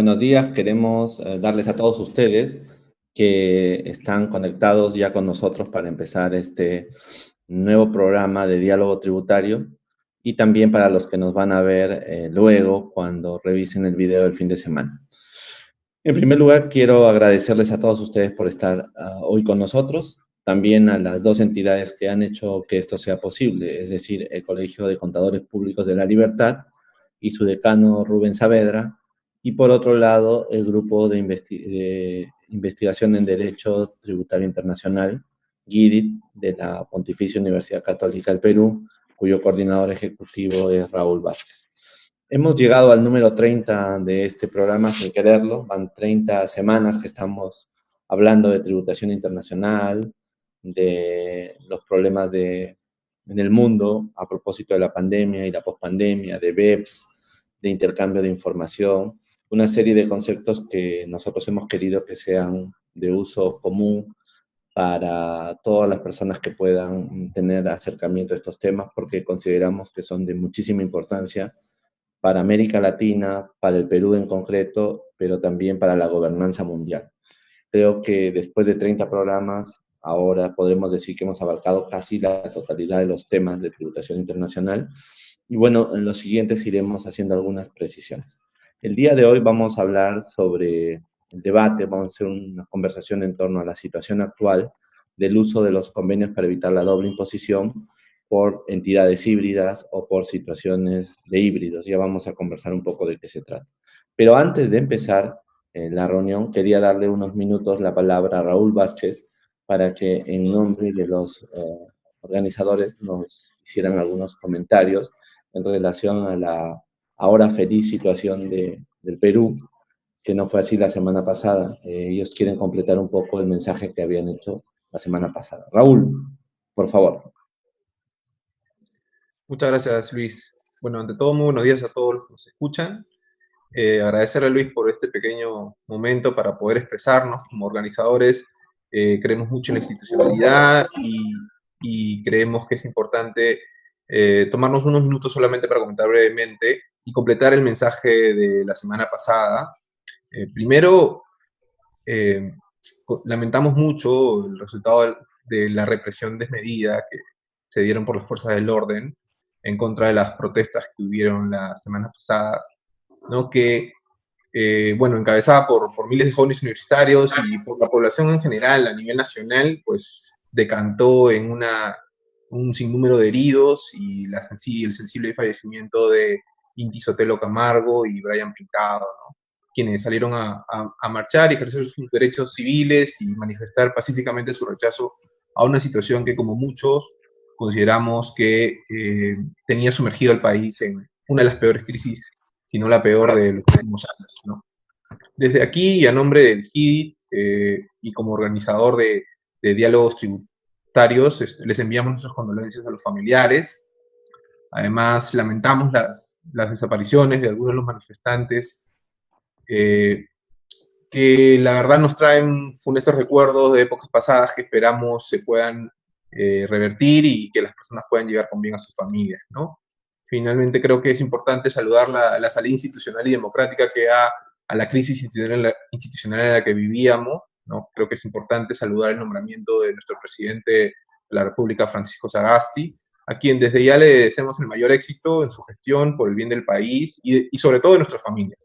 Buenos días. Queremos darles a todos ustedes que están conectados ya con nosotros para empezar este nuevo programa de diálogo tributario y también para los que nos van a ver luego cuando revisen el video del fin de semana. En primer lugar, quiero agradecerles a todos ustedes por estar hoy con nosotros, también a las dos entidades que han hecho que esto sea posible, es decir, el Colegio de Contadores Públicos de La Libertad y su decano Rubén Saavedra, y por otro lado, el Grupo de Investigación en Derecho Tributario Internacional, GIDIT, de la Pontificia Universidad Católica del Perú, cuyo coordinador ejecutivo es Raúl Vázquez. Hemos llegado al número 30 de este programa sin quererlo. Van 30 semanas que estamos hablando de tributación internacional, de los problemas en el mundo a propósito de la pandemia y la pospandemia, de BEPS, de intercambio de información, una serie de conceptos que nosotros hemos querido que sean de uso común para todas las personas que puedan tener acercamiento a estos temas, porque consideramos que son de muchísima importancia para América Latina, para el Perú en concreto, pero también para la gobernanza mundial. Creo que después de 30 programas, ahora podremos decir que hemos abarcado casi la totalidad de los temas de tributación internacional. Y bueno, en los siguientes iremos haciendo algunas precisiones. El día de hoy vamos a hablar sobre el debate, vamos a hacer una conversación en torno a la situación actual del uso de los convenios para evitar la doble imposición por entidades híbridas o por situaciones de híbridos. Ya vamos a conversar un poco de qué se trata. Pero antes de empezar la reunión, quería darle unos minutos la palabra a Raúl Vázquez para que en nombre de los organizadores nos hicieran algunos comentarios en relación a la ahora feliz situación del Perú, que no fue así la semana pasada. Ellos quieren completar un poco el mensaje que habían hecho la semana pasada. Raúl, por favor. Muchas gracias, Luis. Bueno, ante todo, muy buenos días a todos los que nos escuchan. Agradecerle a Luis por este pequeño momento para poder expresarnos como organizadores. Creemos mucho en la institucionalidad y creemos que es importante tomarnos unos minutos solamente para comentar brevemente y completar el mensaje de la semana pasada. Primero, eh, lamentamos mucho el resultado de la represión desmedida que se dieron por las fuerzas del orden en contra de las protestas que hubieron las semanas pasadas, ¿no? Que, bueno, encabezada por miles de jóvenes universitarios y por la población en general a nivel nacional, pues decantó en un sinnúmero de heridos y el sensible fallecimiento de Inti Sotelo Camargo y Brian Pintado, ¿no? Quienes salieron a marchar y ejercer sus derechos civiles y manifestar pacíficamente su rechazo a una situación que, como muchos, consideramos que tenía sumergido al país en una de las peores crisis, si no la peor de los últimos años, ¿no? Desde aquí, y a nombre del GIDIT y como organizador de diálogos tributarios, les enviamos nuestras condolencias a los familiares. Además, lamentamos las desapariciones de algunos de los manifestantes eh, que la verdad nos traen funestos recuerdos de épocas pasadas que esperamos se puedan revertir y que las personas puedan llegar con bien a sus familias, ¿no? Finalmente creo que es importante saludar la salida institucional y democrática que da a la crisis institucional en la que vivíamos, ¿no? Creo que es importante saludar el nombramiento de nuestro presidente de la República, Francisco Sagasti, a quien desde ya le deseamos el mayor éxito en su gestión por el bien del país y sobre todo de nuestras familias,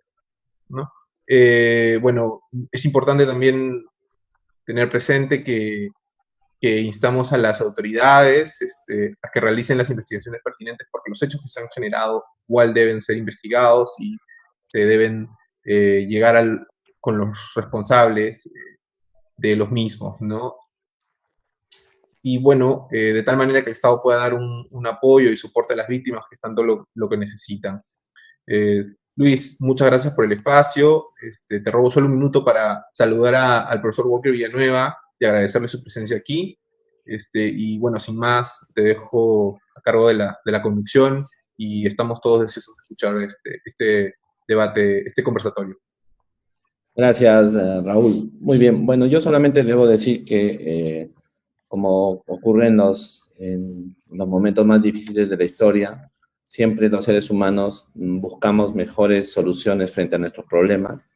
¿no? Bueno, es importante también tener presente que instamos a las autoridades a que realicen las investigaciones pertinentes porque los hechos que se han generado igual deben ser investigados y se deben llegar con los responsables de los mismos, ¿no? Y bueno, de tal manera que el Estado pueda dar un apoyo y soporte a las víctimas que es tanto lo que necesitan. Luis, muchas gracias por el espacio. Te robo solo un minuto para saludar al profesor Walker Villanueva y agradecerle su presencia aquí. Y bueno, sin más, te dejo a cargo de la conducción y estamos todos deseosos de escuchar este debate, este conversatorio. Gracias, Raúl. Muy bien. Bueno, yo solamente debo decir que, como ocurre en los momentos más difíciles de la historia, siempre los seres humanos buscamos mejores soluciones frente a nuestros problemas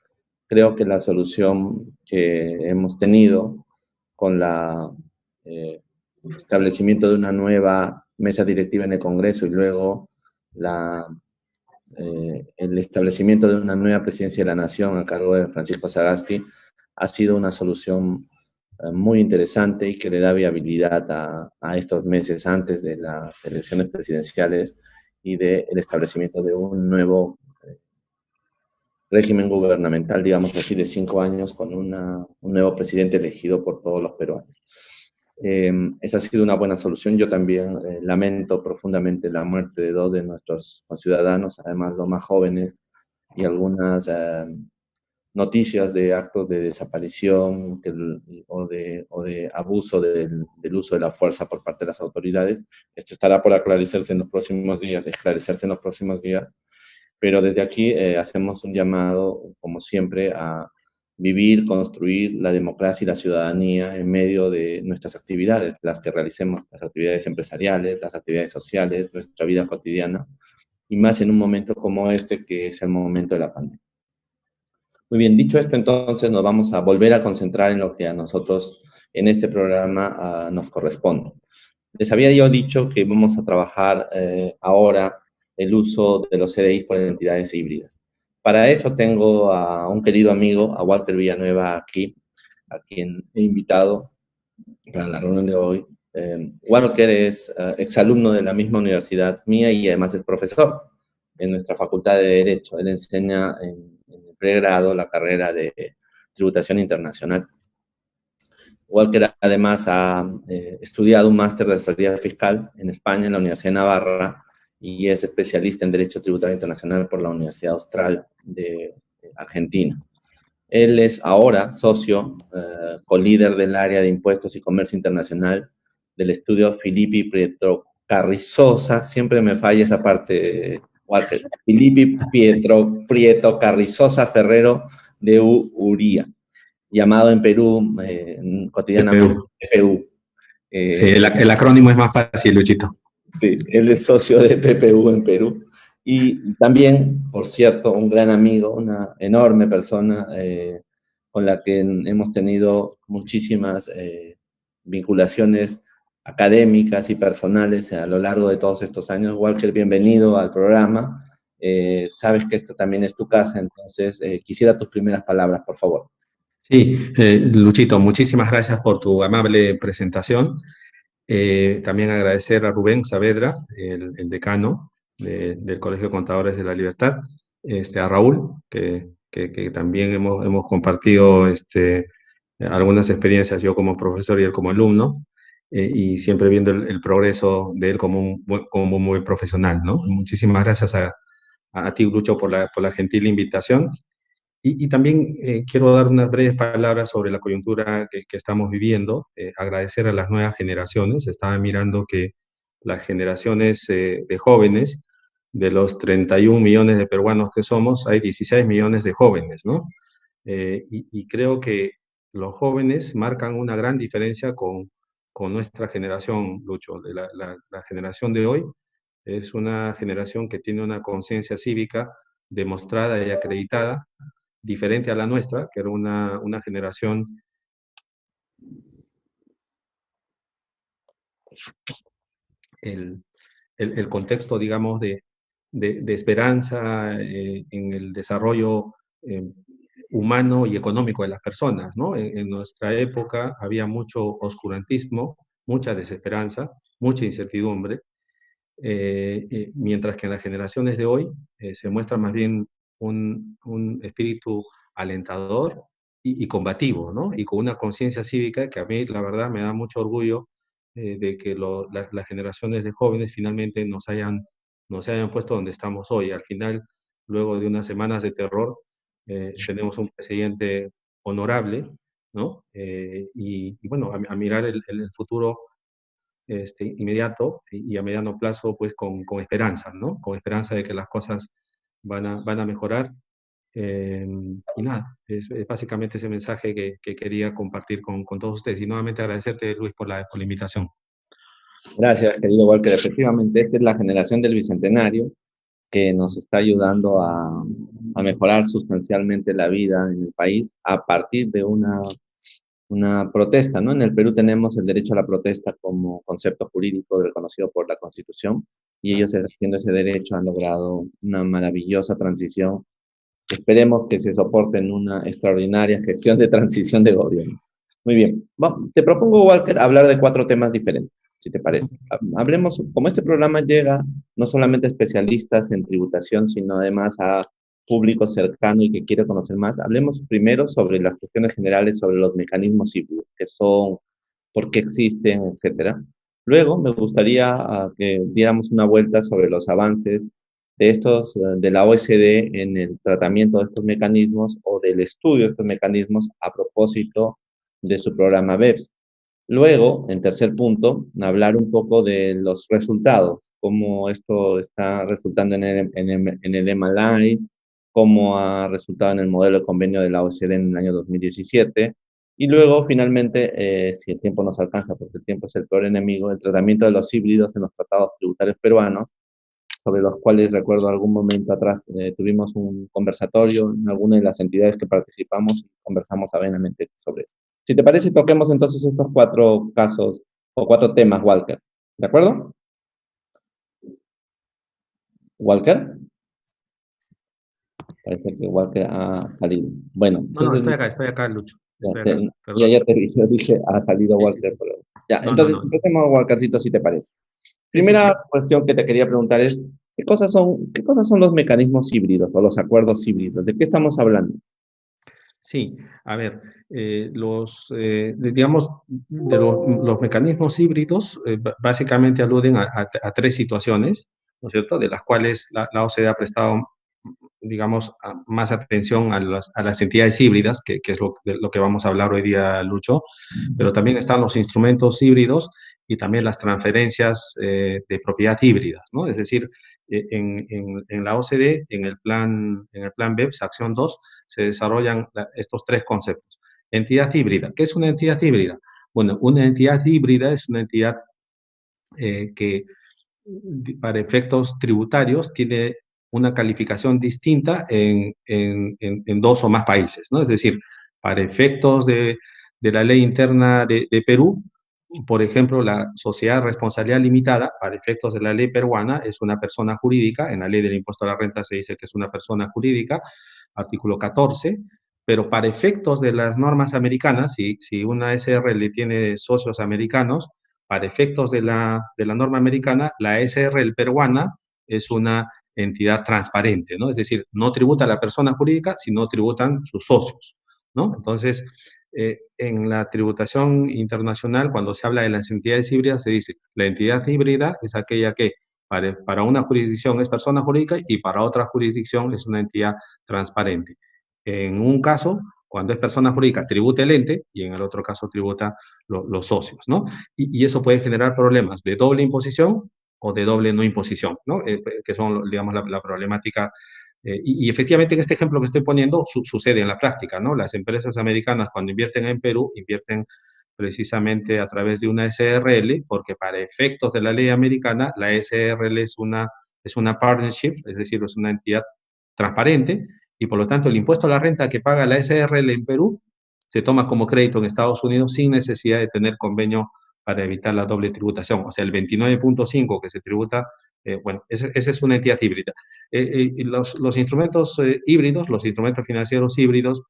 creo que la solución que hemos tenido con la establecimiento de una nueva mesa directiva en el Congreso y luego la, el establecimiento de una nueva presidencia de la Nación a cargo de Francisco Sagasti ha sido una solución muy interesante y que le da viabilidad a estos meses antes de las elecciones presidenciales y del establecimiento de un nuevo régimen gubernamental, digamos así, de 5 años con un nuevo presidente elegido por todos los peruanos. Esa ha sido una buena solución. Yo también lamento profundamente la muerte de 2 de nuestros conciudadanos, además los más jóvenes, y algunas noticias de actos de desaparición o de abuso del uso de la fuerza por parte de las autoridades. Esto estará por esclarecerse en los próximos días, pero desde aquí hacemos un llamado, como siempre, a vivir, construir la democracia y la ciudadanía en medio de nuestras actividades, las que realicemos, las actividades empresariales, las actividades sociales, nuestra vida cotidiana, y más en un momento como este, que es el momento de la pandemia. Muy bien, dicho esto, entonces nos vamos a volver a concentrar en lo que a nosotros en este programa nos corresponde. Les había yo dicho que vamos a trabajar ahora el uso de los CDIs por entidades híbridas. Para eso tengo a un querido amigo, a Walter Villanueva, aquí, a quien he invitado para la reunión de hoy. Walter es exalumno de la misma universidad mía y además es profesor en nuestra Facultad de Derecho. Él enseña en el pregrado la carrera de Tributación Internacional. Walter además ha estudiado un máster de asesoría fiscal en España, en la Universidad de Navarra, y es especialista en Derecho Tributario Internacional por la Universidad Austral de Argentina. Él es ahora socio, colíder del área de Impuestos y Comercio Internacional del estudio Filippi Prieto Carrizosa, siempre me falla esa parte, Walter, Filippi Prieto Carrizosa Ferrero de Uría, llamado en Perú cotidianamente PPU. Sí, el acrónimo es más fácil, Luchito. Sí, él es socio de PPU en Perú. Y también, por cierto, un gran amigo, una enorme persona con la que hemos tenido muchísimas vinculaciones académicas y personales a lo largo de todos estos años. Walter, bienvenido al programa. Sabes que esto también es tu casa, entonces quisiera tus primeras palabras, por favor. Sí, Luchito, muchísimas gracias por tu amable presentación. También agradecer a Rubén Saavedra, el decano del Colegio de Contadores de la Libertad, a Raúl, que también hemos compartido algunas experiencias, yo como profesor y él como alumno, y siempre viendo el progreso de él como un buen profesional, ¿no? Muchísimas gracias a ti, Lucho, por la gentil invitación. Y también quiero dar unas breves palabras sobre la coyuntura que estamos viviendo, agradecer a las nuevas generaciones. Estaba mirando que las generaciones de jóvenes, de los 31 millones de peruanos que somos, hay 16 millones de jóvenes, ¿no? Y creo que los jóvenes marcan una gran diferencia con nuestra generación, Lucho. La generación de hoy es una generación que tiene una conciencia cívica demostrada y acreditada, diferente a la nuestra, que era una generación el contexto, digamos, de esperanza en el desarrollo humano y económico de las personas, ¿no? En nuestra época había mucho oscurantismo, mucha desesperanza, mucha incertidumbre, mientras que en las generaciones de hoy se muestra más bien un espíritu alentador y combativo, ¿no? Y con una conciencia cívica que a mí, la verdad, me da mucho orgullo de que las generaciones de jóvenes finalmente nos hayan puesto donde estamos hoy. Al final, luego de unas semanas de terror, tenemos un presidente honorable, ¿no? Y bueno, a mirar el futuro inmediato y a mediano plazo, pues con esperanza, ¿no? Con esperanza de que las cosas van a mejorar. Y nada, es básicamente ese mensaje que quería compartir con todos ustedes. Y nuevamente agradecerte, Luis, por la invitación. Gracias, querido Walter. Efectivamente, esta es la generación del Bicentenario que nos está ayudando a mejorar sustancialmente la vida en el país a partir de una protesta, ¿no? En el Perú tenemos el derecho a la protesta como concepto jurídico reconocido por la Constitución y ellos ejerciendo ese derecho han logrado una maravillosa transición. Esperemos que se soporte en una extraordinaria gestión de transición de gobierno. Muy bien. Bueno, te propongo, Walter, hablar de 4 temas diferentes, si te parece. Hablemos, como este programa llega no solamente a especialistas en tributación, sino además a público cercano y que quiere conocer más, hablemos primero sobre las cuestiones generales, sobre los mecanismos híbridos, qué son, por qué existen, etcétera. Luego me gustaría que diéramos una vuelta sobre los avances de la OECD en el tratamiento de estos mecanismos o del estudio de estos mecanismos a propósito de su programa BEPS. Luego, en tercer punto, hablar un poco de los resultados, cómo esto está resultando en el MLI, cómo ha resultado en el modelo de convenio de la OECD en el año 2017. Y luego, finalmente, si el tiempo nos alcanza, porque el tiempo es el peor enemigo, el tratamiento de los híbridos en los tratados tributarios peruanos, sobre los cuales recuerdo algún momento atrás tuvimos un conversatorio en alguna de las entidades que participamos y conversamos amenamente sobre eso. Si te parece, toquemos entonces estos 4 casos o 4 temas, Walker. ¿De acuerdo? ¿Walker? Parece que Walker ha salido. Bueno, No, no, entonces estoy acá, Lucho. ya, Estoy acá, ya perdón. te dije, ha salido Sí, sí. Walker. Pero, ya, No, no, entonces no. empecemos, Walkercito, si te parece. Sí, sí, Primera sí. cuestión que te quería preguntar es, ¿qué cosas son los mecanismos híbridos o los acuerdos híbridos? ¿De qué estamos hablando? Sí, a ver, digamos, los mecanismos híbridos básicamente aluden a 3 situaciones, ¿no es cierto?, de las cuales la OCDE ha prestado, digamos, más atención a las entidades híbridas, que es de lo que vamos a hablar hoy día, Lucho, pero también están los instrumentos híbridos y también las transferencias de propiedad híbridas, ¿no? Es decir, en la OCDE, en el plan BEPS, acción 2, se desarrollan estos 3 conceptos. Entidad híbrida. ¿Qué es una entidad híbrida? Bueno, una entidad híbrida es una entidad que para efectos tributarios tiene una calificación distinta en 2 o más países, ¿no? Es decir, para efectos de la ley interna de Perú, por ejemplo, la sociedad de responsabilidad limitada, para efectos de la ley peruana, es una persona jurídica. En la ley del impuesto a la renta se dice que es una persona jurídica, artículo 14, pero para efectos de las normas americanas, si una SRL tiene socios americanos, para efectos de la norma americana, la SRL peruana es una entidad transparente, ¿no? Es decir, no tributa a la persona jurídica, sino tributan sus socios, ¿no? Entonces, en la tributación internacional, cuando se habla de las entidades híbridas, se dice, la entidad híbrida es aquella que para una jurisdicción es persona jurídica y para otra jurisdicción es una entidad transparente. En un caso, cuando es persona jurídica, tributa el ente y en el otro caso tributa los socios, ¿no? Y eso puede generar problemas de doble imposición o de doble no imposición, ¿no? Que son, digamos, la problemática. Y efectivamente en este ejemplo que estoy poniendo sucede en la práctica, ¿no? Las empresas americanas cuando invierten en Perú, invierten precisamente a través de una SRL, porque para efectos de la ley americana, la SRL es una partnership, es decir, es una entidad transparente, y por lo tanto el impuesto a la renta que paga la SRL en Perú se toma como crédito en Estados Unidos sin necesidad de tener convenio para evitar la doble tributación. O sea, el 29.5 que se tributa, bueno, esa es una entidad híbrida. Los instrumentos híbridos, los instrumentos financieros híbridos,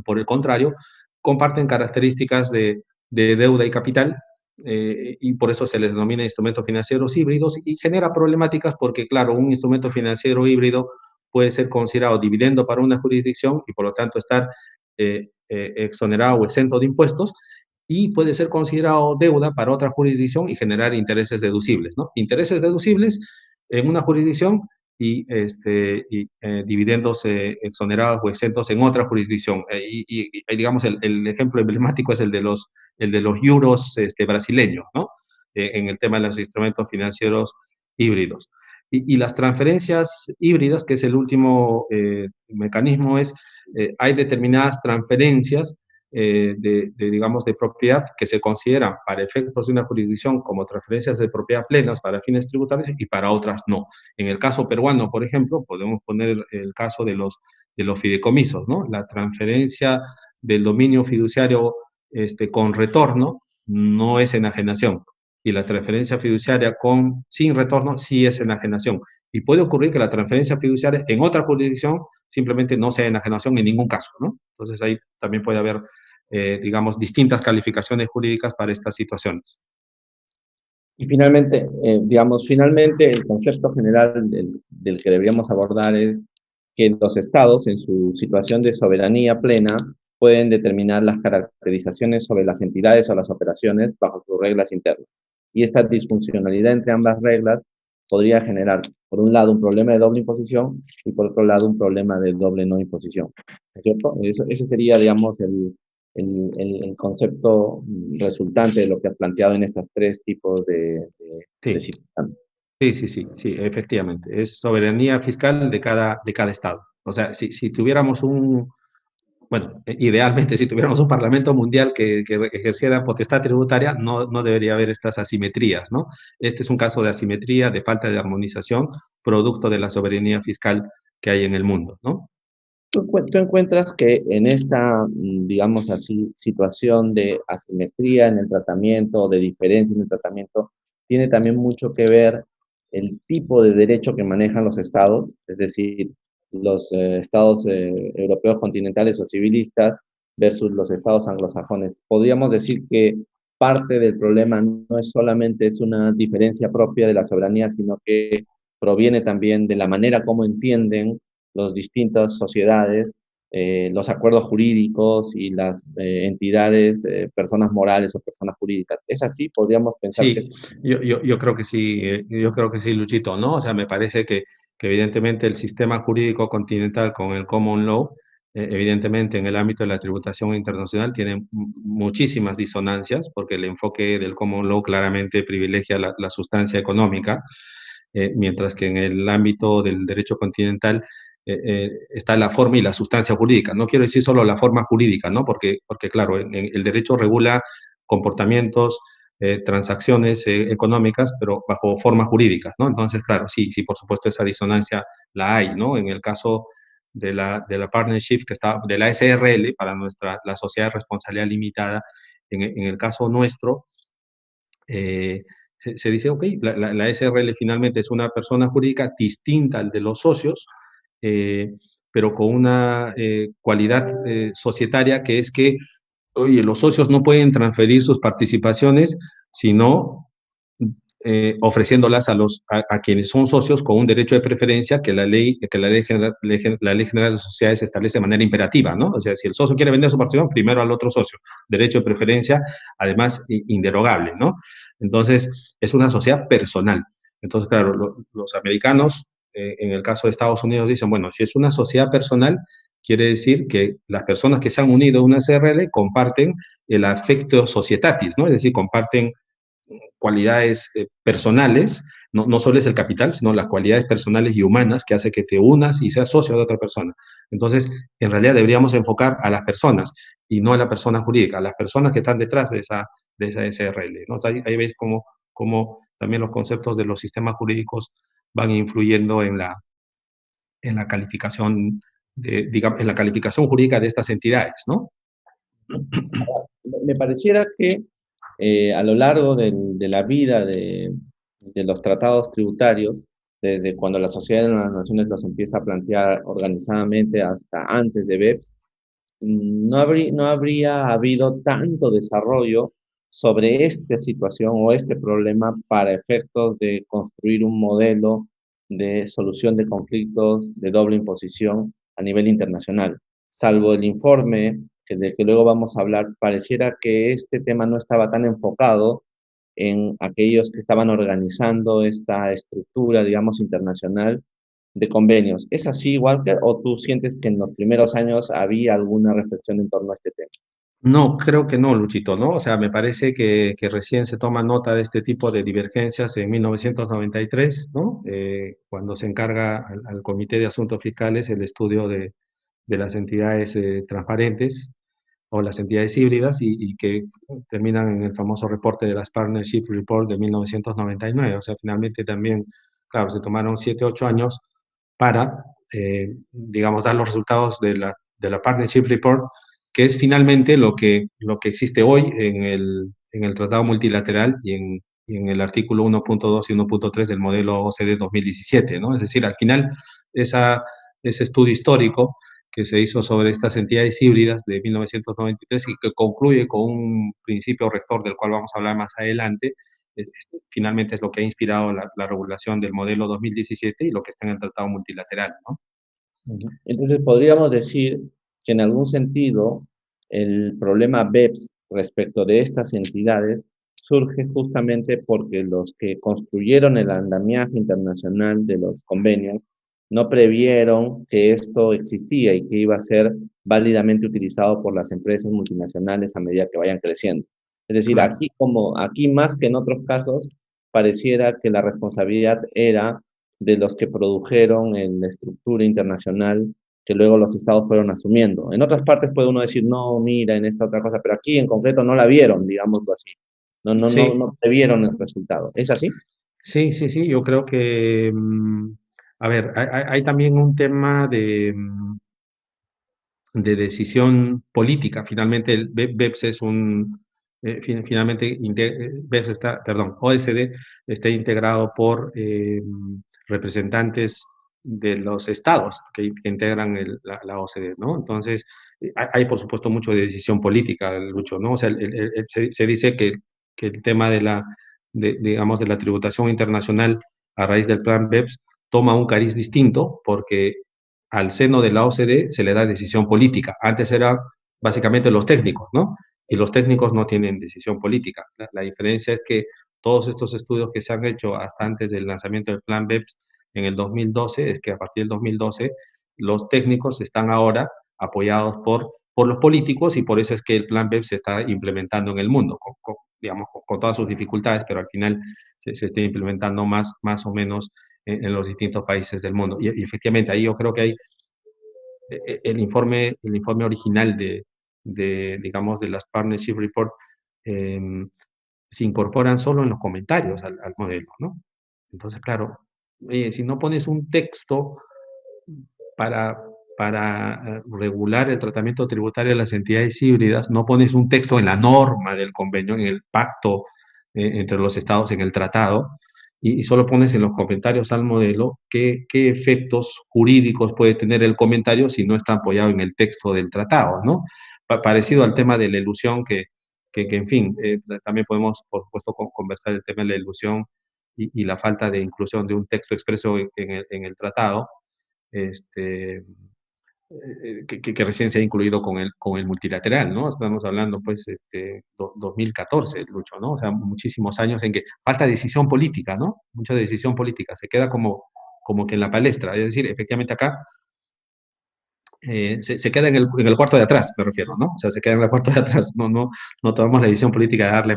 por el contrario, comparten características de deuda y capital, y por eso se les denomina instrumentos financieros híbridos y genera problemáticas porque, claro, un instrumento financiero híbrido puede ser considerado dividendo para una jurisdicción y por lo tanto estar exonerado o exento de impuestos, y puede ser considerado deuda para otra jurisdicción y generar intereses deducibles, ¿no? Intereses deducibles en una jurisdicción y dividendos exonerados o exentos en otra jurisdicción. Digamos, el ejemplo emblemático es el de los euros brasileños, ¿no? En el tema de los instrumentos financieros híbridos. Y las transferencias híbridas, que es el último mecanismo, hay determinadas transferencias digamos, de propiedad que se consideran para efectos de una jurisdicción como transferencias de propiedad plenas para fines tributarios y para otras no. En el caso peruano, por ejemplo, podemos poner el caso de los fideicomisos, ¿no? La transferencia del dominio fiduciario con retorno no es enajenación y la transferencia fiduciaria sin retorno sí es enajenación. Y puede ocurrir que la transferencia fiduciaria en otra jurisdicción simplemente no sea enajenación en ningún caso, ¿no? Entonces ahí también puede haber, digamos, distintas calificaciones jurídicas para estas situaciones. Y finalmente, el concepto general del que deberíamos abordar es que los estados, en su situación de soberanía plena, pueden determinar las caracterizaciones sobre las entidades o las operaciones bajo sus reglas internas. Y esta disfuncionalidad entre ambas reglas podría generar, por un lado, un problema de doble imposición y por otro lado, un problema de doble no imposición. ¿Cierto? Ese sería, digamos, el concepto resultante de lo que has planteado en estos tres tipos de Sí, situaciones. sí, efectivamente. Es soberanía fiscal de cada estado. O sea, si tuviéramos bueno, idealmente si tuviéramos un Parlamento Mundial que ejerciera potestad tributaria, no debería haber estas asimetrías, ¿no? Este es un caso de asimetría, de falta de armonización, producto de la soberanía fiscal que hay en el mundo, ¿no? ¿Tú encuentras que en esta, digamos así, situación de asimetría en el tratamiento, de diferencia en el tratamiento, tiene también mucho que ver el tipo de derecho que manejan los estados, es decir, los estados europeos continentales o civilistas versus los estados anglosajones? Podríamos decir que parte del problema no es solamente es una diferencia propia de la soberanía, sino que proviene también de la manera como entienden las distintas sociedades, los acuerdos jurídicos y las entidades, personas morales o personas jurídicas. ¿Es así? Podríamos pensar que... Sí, yo creo que sí, yo creo que sí, Luchito, ¿no? O sea, me parece que evidentemente el sistema jurídico continental con el common law, evidentemente en el ámbito de la tributación internacional tiene muchísimas disonancias, porque el enfoque del common law claramente privilegia la sustancia económica, mientras que en el ámbito del derecho continental está la forma y la sustancia jurídica. No quiero decir solo la forma jurídica, ¿no? Porque claro, el derecho regula comportamientos, transacciones económicas, pero bajo formas jurídicas, ¿no? Entonces, claro, sí, por supuesto, esa disonancia la hay, ¿no? En el caso de la partnership, de la SRL, para la sociedad de responsabilidad limitada, en el caso nuestro, se dice, ok, la SRL finalmente es una persona jurídica distinta al de los socios, pero con una cualidad societaria que es que, oye, los socios no pueden transferir sus participaciones, sino ofreciéndolas a quienes son socios con un derecho de preferencia que la ley general de sociedades establece de manera imperativa, ¿no? O sea, si el socio quiere vender su participación, primero al otro socio. Derecho de preferencia, además, inderogable, ¿no? Entonces, es una sociedad personal. Entonces, claro, los americanos, en el caso de Estados Unidos, dicen, bueno, si es una sociedad personal, quiere decir que las personas que se han unido a una SRL comparten el afecto societatis, ¿no? Es decir, comparten cualidades personales, no solo es el capital, sino las cualidades personales y humanas que hace que te unas y seas socio de otra persona. Entonces, en realidad deberíamos enfocar a las personas y no a la persona jurídica, a las personas que están detrás de esa SRL, ¿no? O sea, ahí veis cómo también los conceptos de los sistemas jurídicos van influyendo en la calificación, digamos, en la calificación jurídica de estas entidades, ¿no? Me pareciera que a lo largo de la vida de los tratados tributarios, desde cuando la Sociedad de las Naciones los empieza a plantear organizadamente hasta antes de BEPS, no habría habido tanto desarrollo sobre esta situación o este problema para efectos de construir un modelo de solución de conflictos de doble imposición a nivel internacional. Salvo el informe del que luego vamos a hablar, pareciera que este tema no estaba tan enfocado en aquellos que estaban organizando esta estructura, digamos, internacional de convenios. ¿Es así, Walter, o tú sientes que en los primeros años había alguna reflexión en torno a este tema? No, creo que no, Luchito, ¿no? O sea, me parece que recién se toma nota de este tipo de divergencias en 1993, ¿no? Cuando se encarga al Comité de Asuntos Fiscales el estudio de las entidades transparentes. o las entidades híbridas y que terminan en el famoso reporte de las Partnership Report de 1999. O sea, finalmente también, claro, se tomaron 7, 8 años para, digamos, dar los resultados de la Partnership Report, que es finalmente lo que existe hoy en el Tratado Multilateral y en el artículo 1.2 y 1.3 del modelo OCDE 2017, ¿no? Es decir, al final, ese estudio histórico que se hizo sobre estas entidades híbridas de 1993 y que concluye con un principio rector del cual vamos a hablar más adelante, finalmente es lo que ha inspirado la regulación del modelo 2017 y lo que está en el tratado multilateral, ¿no? Entonces, podríamos decir que en algún sentido el problema BEPS respecto de estas entidades surge justamente porque los que construyeron el andamiaje internacional de los convenios no previeron que esto existía y que iba a ser válidamente utilizado por las empresas multinacionales a medida que vayan creciendo. Es decir, Claro. aquí más que en otros casos, pareciera que la responsabilidad era de los que produjeron en la estructura internacional que luego los estados fueron asumiendo. En otras partes puede uno decir, no, mira, en esta otra cosa, pero aquí en concreto no la vieron, digámoslo así. Sí, No previeron el resultado. ¿Es así? sí, yo creo que, a ver, hay también un tema de decisión política. Finalmente, el BEPS es finalmente, BEPS está, perdón, OECD está integrado por representantes de los estados que integran la OCDE, ¿no? Entonces, hay por supuesto mucho de decisión política, Lucho, ¿no? O sea, se dice que el tema digamos, de la tributación internacional a raíz del plan BEPS toma un cariz distinto porque al seno de la OCDE se le da decisión política. Antes eran básicamente los técnicos, ¿no? Y los técnicos no tienen decisión política. La diferencia es que todos estos estudios que se han hecho hasta antes del lanzamiento del plan BEPS en el 2012, es que a partir del 2012 los técnicos están ahora apoyados por los políticos y por eso es que el plan BEPS se está implementando en el mundo, digamos, con todas sus dificultades, pero al final se está implementando más o menos en los distintos países del mundo. Y efectivamente, ahí yo creo que hay el informe original digamos, de las Partnership Report, eh, se incorporan solo en los comentarios al modelo, ¿no? Entonces, claro, si no pones un texto para, para regular el tratamiento tributario de las entidades híbridas, no pones un texto en la norma del convenio, en el pacto entre los estados, en el tratado, y solo pones en los comentarios al modelo qué efectos jurídicos puede tener el comentario si no está apoyado en el texto del tratado, ¿no? Parecido al tema de la ilusión en fin, también podemos, por supuesto, conversar el tema de la ilusión y la falta de inclusión de un texto expreso en el tratado, este, que recién se ha incluido con el multilateral, ¿no? Estamos hablando, pues, 2014, Lucho, ¿no? O sea, muchísimos años en que falta decisión política, ¿no? Mucha decisión política, se queda como que en la palestra, es decir, efectivamente acá se queda en el cuarto de atrás, me refiero, ¿no? O sea, se queda en el cuarto de atrás, no tomamos la decisión política de darle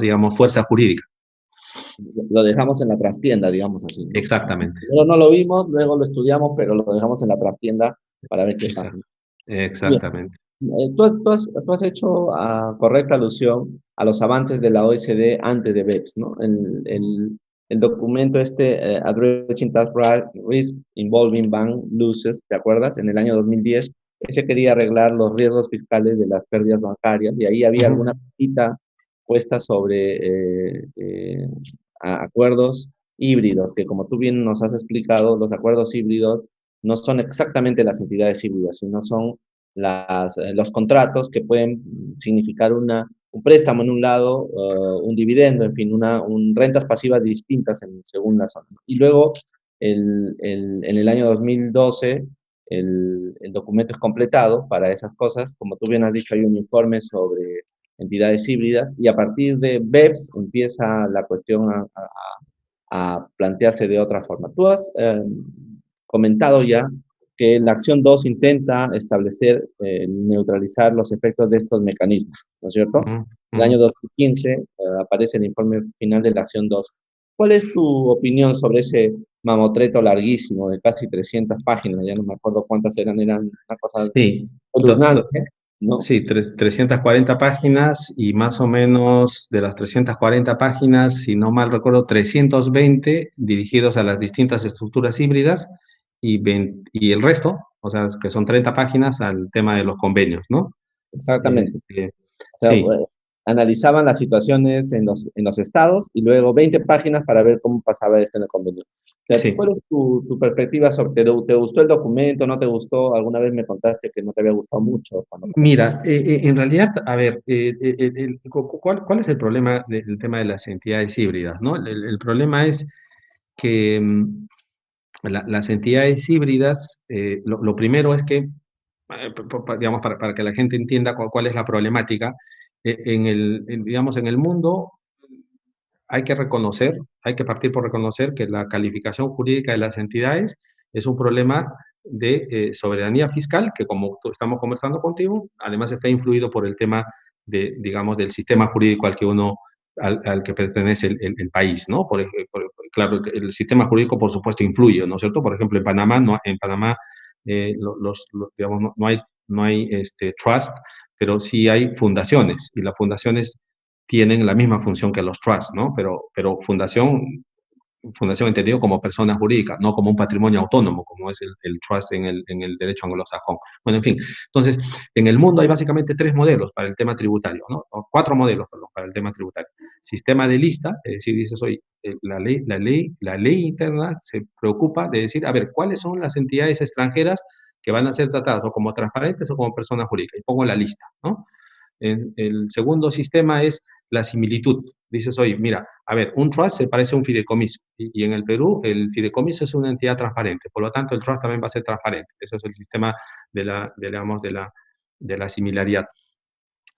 digamos, fuerza jurídica. Lo dejamos en la trastienda, digamos así, ¿no? Exactamente, Pero no lo vimos, luego lo estudiamos, pero lo dejamos en la trastienda para ver qué pasa. Bien. exactamente. Tú has hecho correcta alusión a los avances de la OECD antes de BEPS, ¿no? El documento Addressing Tax Risk Involving Bank Losses, ¿te acuerdas? En el año 2010, ese quería arreglar los riesgos fiscales de las pérdidas bancarias y ahí había alguna cita puesta sobre acuerdos híbridos, que como tú bien nos has explicado, los acuerdos híbridos no son exactamente las entidades híbridas, sino son los contratos que pueden significar un préstamo en un lado, un dividendo, en fin, rentas pasivas distintas según la zona. Y luego, en el año 2012, el documento es completado para esas cosas. Como tú bien has dicho, hay un informe sobre entidades híbridas y a partir de BEPS empieza la cuestión a plantearse de otra forma. Tú has comentado ya que la acción 2 intenta establecer, neutralizar los efectos de estos mecanismos, ¿no es cierto? En el año 2015 aparece el informe final de la acción 2. ¿Cuál es tu opinión sobre ese mamotreto larguísimo de casi 300 páginas? Ya no me acuerdo cuántas eran una cosa Sí, espeluznante, ¿no? Sí, 340 páginas y más o menos de las 340 páginas, si no mal recuerdo, 320 dirigidos a las distintas estructuras híbridas y el resto, o sea, que son 30 páginas al tema de los convenios, ¿no? Exactamente. Este, O sea, sí, analizaban las situaciones en los estados y luego 20 páginas para ver cómo pasaba esto en el convenio. O sea, sí. ¿cuál es tu perspectiva sobre, te gustó el documento, no te gustó? Alguna vez me contaste que no te había gustado mucho cuando comenzaste. Mira, en realidad, a ver, ¿cuál es el problema del tema de las entidades híbridas, ¿no? El problema es que las entidades híbridas, lo primero es que, digamos, para que la gente entienda cuál es la problemática, digamos, en el mundo hay que reconocer, hay que partir por reconocer que la calificación jurídica de las entidades es un problema de soberanía fiscal, que como estamos conversando contigo, además está influido por el tema de, digamos, del sistema jurídico al que pertenece el país, ¿no? Claro, el sistema jurídico, por supuesto, influye, ¿no es cierto? Por ejemplo, en Panamá digamos, no hay trust, pero sí hay fundaciones, y las fundaciones tienen la misma función que los trusts, ¿no? Pero fundación entendido como persona jurídica, no como un patrimonio autónomo, como es el trust en el derecho anglosajón. Bueno, en fin, entonces, en el mundo hay básicamente tres modelos para el tema tributario, ¿no? O cuatro modelos, perdón, para el tema tributario. Sistema de lista, es decir, dices hoy, la ley interna se preocupa de decir, a ver, ¿cuáles son las entidades extranjeras que van a ser tratadas o como transparentes o como personas jurídicas? Y pongo la lista, ¿no? El segundo sistema es la similitud. Dices, oye, mira, a ver, un trust se parece a un fideicomiso y en el Perú el fideicomiso es una entidad transparente, por lo tanto el trust también va a ser transparente. Eso es el sistema digamos, de la similaridad.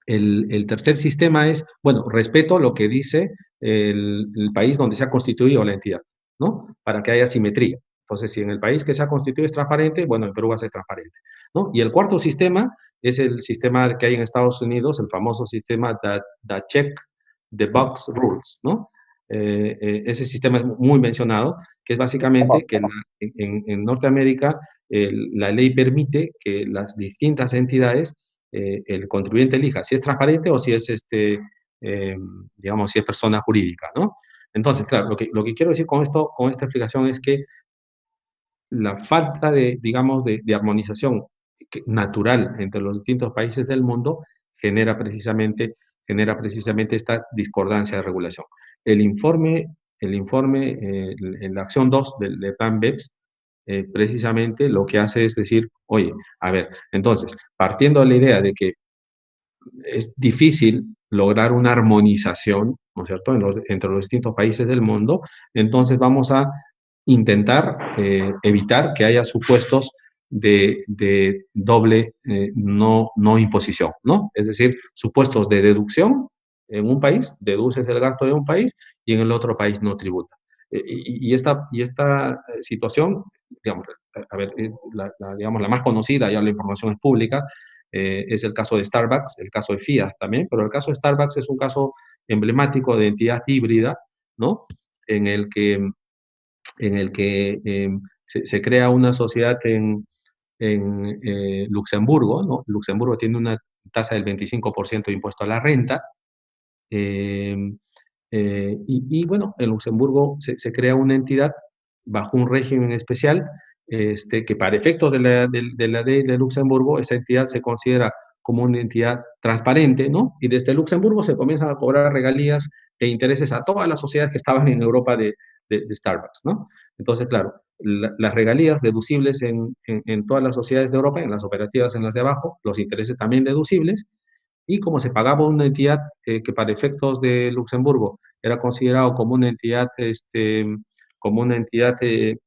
El tercer sistema es, bueno, respeto lo que dice el país donde se ha constituido la entidad, ¿no? Para que haya simetría. Entonces, si en el país que se ha constituido es transparente, bueno, en Perú va a ser transparente, ¿no? Y el cuarto sistema es el sistema que hay en Estados Unidos, el famoso sistema the Check the Box Rules, ¿no? Ese sistema es muy mencionado, que es básicamente que en Norteamérica la ley permite que las distintas entidades el contribuyente elija si es transparente o si es, eh, digamos, si es persona jurídica, ¿no? Entonces, claro, lo que quiero decir con esto, con esta explicación es que la falta de, digamos, de armonización natural entre los distintos países del mundo genera precisamente, genera precisamente esta discordancia de regulación. El informe en la acción 2 del plan BEPS, precisamente lo que hace es decir, oye, a ver, entonces, partiendo de la idea de que es difícil lograr una armonización, ¿no es cierto?, entre los distintos países del mundo, entonces vamos a intentar evitar que haya supuestos de doble no imposición, ¿no? Es decir, supuestos de deducción en un país, deduces el gasto de un país y en el otro país no tributa. Y esta situación, digamos, a ver, digamos, la más conocida, ya la información es pública, es el caso de Starbucks, el caso de Fiat también, pero el caso de Starbucks es un caso emblemático de entidad híbrida, ¿no? En el que, se crea una sociedad en Luxemburgo, ¿no? Luxemburgo tiene una tasa del 25% de impuesto a la renta, eh, bueno, en Luxemburgo se crea una entidad bajo un régimen especial, que para efectos de la ley de Luxemburgo, esa entidad se considera como una entidad transparente, ¿no? Y desde Luxemburgo se comienzan a cobrar regalías e intereses a todas las sociedades que estaban en Europa de Starbucks, ¿no? Entonces, claro, las regalías deducibles en todas las sociedades de Europa, en las operativas en las de abajo, los intereses también deducibles, y como se pagaba una entidad que para efectos de Luxemburgo era considerado como una entidad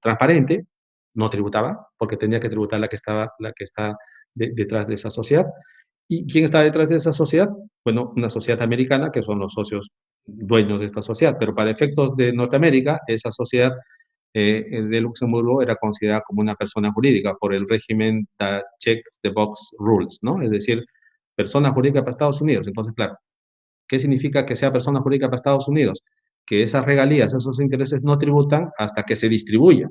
transparente, no tributaba, porque tenía que tributar la que está detrás de esa sociedad. ¿Y quién está detrás de esa sociedad? Bueno, una sociedad americana, que son los socios dueños de esta sociedad, pero para efectos de Norteamérica, esa sociedad de Luxemburgo era considerada como una persona jurídica por el régimen that checks the box rules, ¿no? Es decir, persona jurídica para Estados Unidos. Entonces, claro, ¿qué significa que sea persona jurídica para Estados Unidos? Que esas regalías, esos intereses no tributan hasta que se distribuya.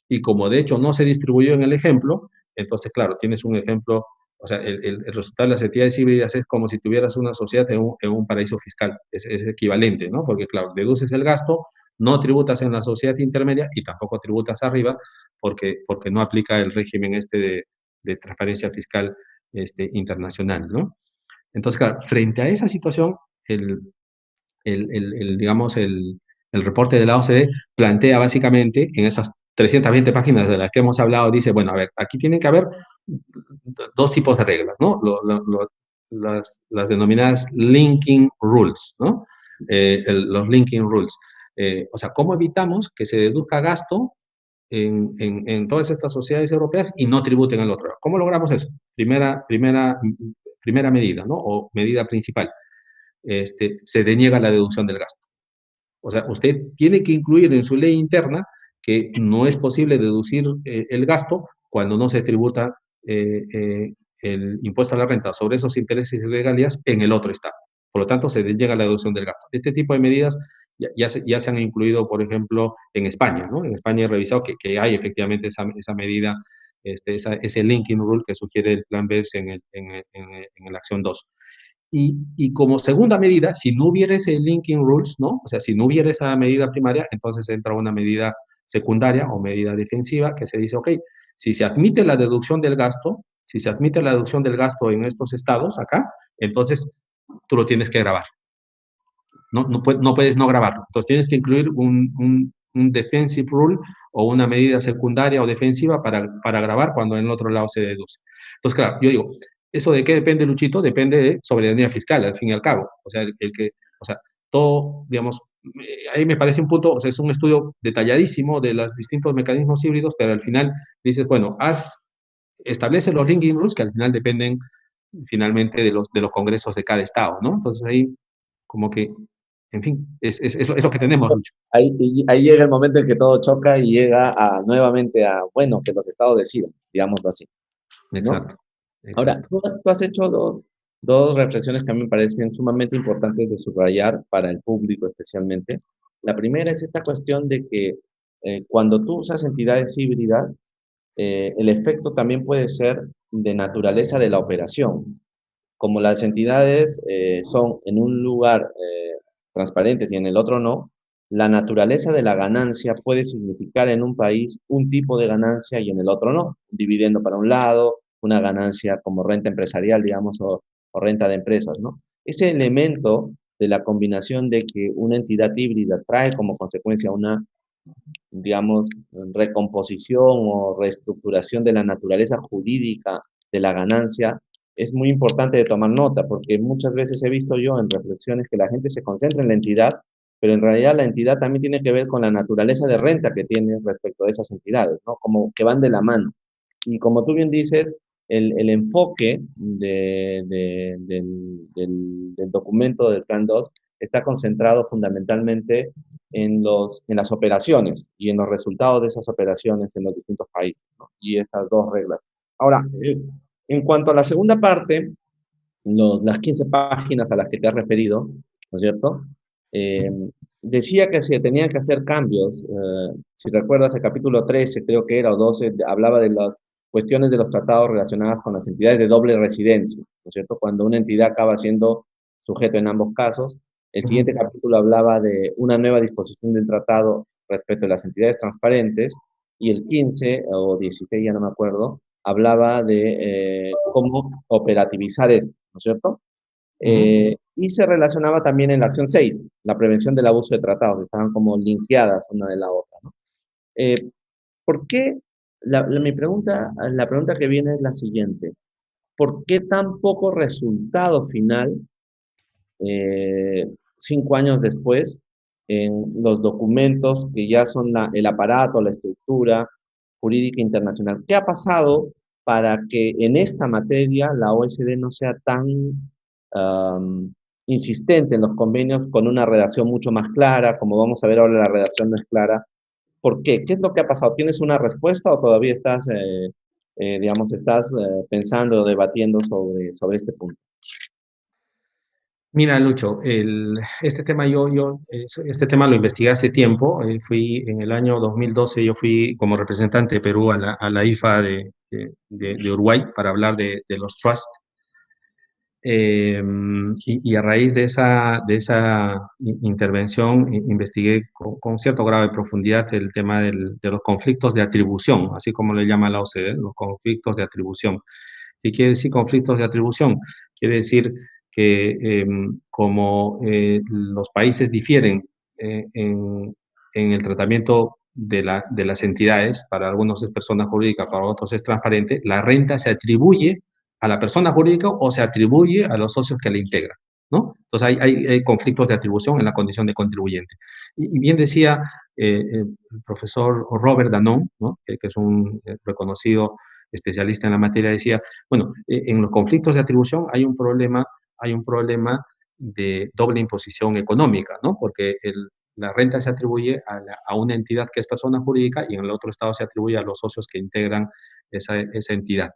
Y como de hecho no se distribuyó en el ejemplo, entonces, claro, tienes un ejemplo O sea, el resultado de las entidades híbridas es como si tuvieras una sociedad en un paraíso fiscal. Es equivalente, ¿no? Porque, claro, deduces el gasto, no tributas en la sociedad intermedia y tampoco tributas arriba porque no aplica el régimen de transparencia fiscal internacional, ¿no? Entonces, claro, frente a esa situación, el, digamos, el reporte de la OCDE plantea básicamente en esas 320 páginas de las que hemos hablado, dice, bueno, a ver, aquí tienen que haber dos tipos de reglas, ¿no? Las denominadas linking rules, ¿no? Los linking rules. O sea, ¿cómo evitamos que se deduzca gasto en todas estas sociedades europeas y no tributen al otro? ¿Cómo logramos eso? Primera medida, ¿no? O medida principal. Se deniega la deducción del gasto. O sea, usted tiene que incluir en su ley interna que no es posible deducir el gasto cuando no se tributa el impuesto a la renta sobre esos intereses y regalías en el otro estado. Por lo tanto, se llega a la deducción del gasto. Este tipo de medidas ya se han incluido, por ejemplo, en España, ¿no? En España he revisado que hay efectivamente esa medida, ese linking rule que sugiere el plan BEPS en la acción 2. Y como segunda medida, si no hubiera ese linking rules, ¿no? O sea, si no hubiera esa medida primaria, entonces entra una medida secundaria o medida defensiva que se dice, ok, si se admite la deducción del gasto, si se admite la deducción del gasto en estos estados acá, entonces tú lo tienes que grabar. No puedes no grabarlo. Entonces tienes que incluir un defensive rule o una medida secundaria o defensiva para grabar cuando en el otro lado se deduce. Entonces, claro, yo digo, ¿eso de qué depende, Luchito? Depende de soberanía fiscal, al fin y al cabo. O sea, o sea, todo, digamos, ahí me parece un punto, o sea, es un estudio detalladísimo de los distintos mecanismos híbridos, pero al final dices, bueno, establece los linking rules que al final dependen finalmente de los congresos de cada estado, ¿no? Entonces ahí, como que, en fin, es lo que tenemos, Lucho. Ahí llega el momento en que todo choca y llega nuevamente a, bueno, que los estados decidan, digámoslo así, ¿no? Exacto. Ahora, tú has hecho dos reflexiones que a mí me parecen sumamente importantes de subrayar para el público especialmente. La primera es esta cuestión de que cuando tú usas entidades híbridas, el efecto también puede ser de naturaleza de la operación. Como las entidades son en un lugar transparentes y en el otro no, la naturaleza de la ganancia puede significar en un país un tipo de ganancia y en el otro no. Un dividendo para un lado, una ganancia como renta empresarial, digamos, o renta de empresas, ¿no? Ese elemento de la combinación de que una entidad híbrida trae como consecuencia una, digamos, recomposición o reestructuración de la naturaleza jurídica de la ganancia, es muy importante de tomar nota, porque muchas veces he visto yo en reflexiones que la gente se concentra en la entidad, pero en realidad la entidad también tiene que ver con la naturaleza de renta que tiene respecto a esas entidades, ¿no? Como que van de la mano. Y como tú bien dices, el enfoque del documento del Plan 2 está concentrado fundamentalmente en las operaciones y en los resultados de esas operaciones en los distintos países, ¿no? Y estas dos reglas. Ahora, en cuanto a la segunda parte, las 15 páginas a las que te has referido, ¿no es cierto? Eh, Decía que se tenían que hacer cambios. Si recuerdas, el capítulo 13, creo que era, o 12, hablaba de las cuestiones de los tratados relacionadas con las entidades de doble residencia, ¿no es cierto? Cuando una entidad acaba siendo sujeto en ambos casos. El siguiente capítulo hablaba de una nueva disposición del tratado respecto a las entidades transparentes, y el 15 o 16, ya no me acuerdo, hablaba de cómo operativizar esto, ¿no es cierto? Y se relacionaba también en la acción 6, la prevención del abuso de tratados, estaban como linkeadas una de la otra, ¿no? ¿Por qué? La pregunta que viene es la siguiente. ¿Por qué tan poco resultado final, 5 años después, en los documentos que ya son el aparato, la estructura jurídica internacional? ¿Qué ha pasado para que en esta materia la OSD no sea tan um, insistente en los convenios con una redacción mucho más clara? Como vamos a ver ahora, la redacción no es clara. ¿Por qué? ¿Qué es lo que ha pasado? ¿Tienes una respuesta o todavía estás, digamos, estás pensando o debatiendo sobre este punto? Mira, Lucho, este tema este tema lo investigué hace tiempo. Fui en el año 2012, yo fui como representante de Perú a la IFA de Uruguay para hablar de los trusts. Y a raíz de esa intervención investigué con cierto grado de profundidad el tema de los conflictos de atribución, así como le llama la OCDE, los conflictos de atribución. ¿Qué quiere decir conflictos de atribución? Quiere decir que como los países difieren en el tratamiento de las entidades, para algunos es persona jurídica, para otros es transparente, la renta se atribuye a la persona jurídica o se atribuye a los socios que la integran, ¿no? Entonces hay conflictos de atribución en la condición de contribuyente. Y bien decía el profesor Robert Danon, ¿no? Que es un reconocido especialista en la materia, decía, bueno, en los conflictos de atribución hay un problema de doble imposición económica, ¿no? Porque la renta se atribuye a una entidad que es persona jurídica y en el otro estado se atribuye a los socios que integran esa entidad.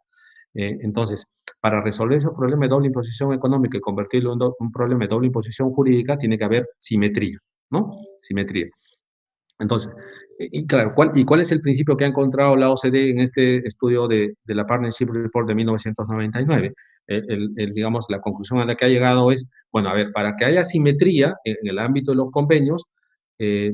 Entonces, para resolver ese problema de doble imposición económica y convertirlo en un problema de doble imposición jurídica, tiene que haber simetría, ¿no? Simetría. Entonces, claro, ¿cuál es el principio que ha encontrado la OCDE en este estudio de la Partnership Report de 1999? Digamos, la conclusión a la que ha llegado es, bueno, a ver, para que haya simetría en el ámbito de los convenios, eh,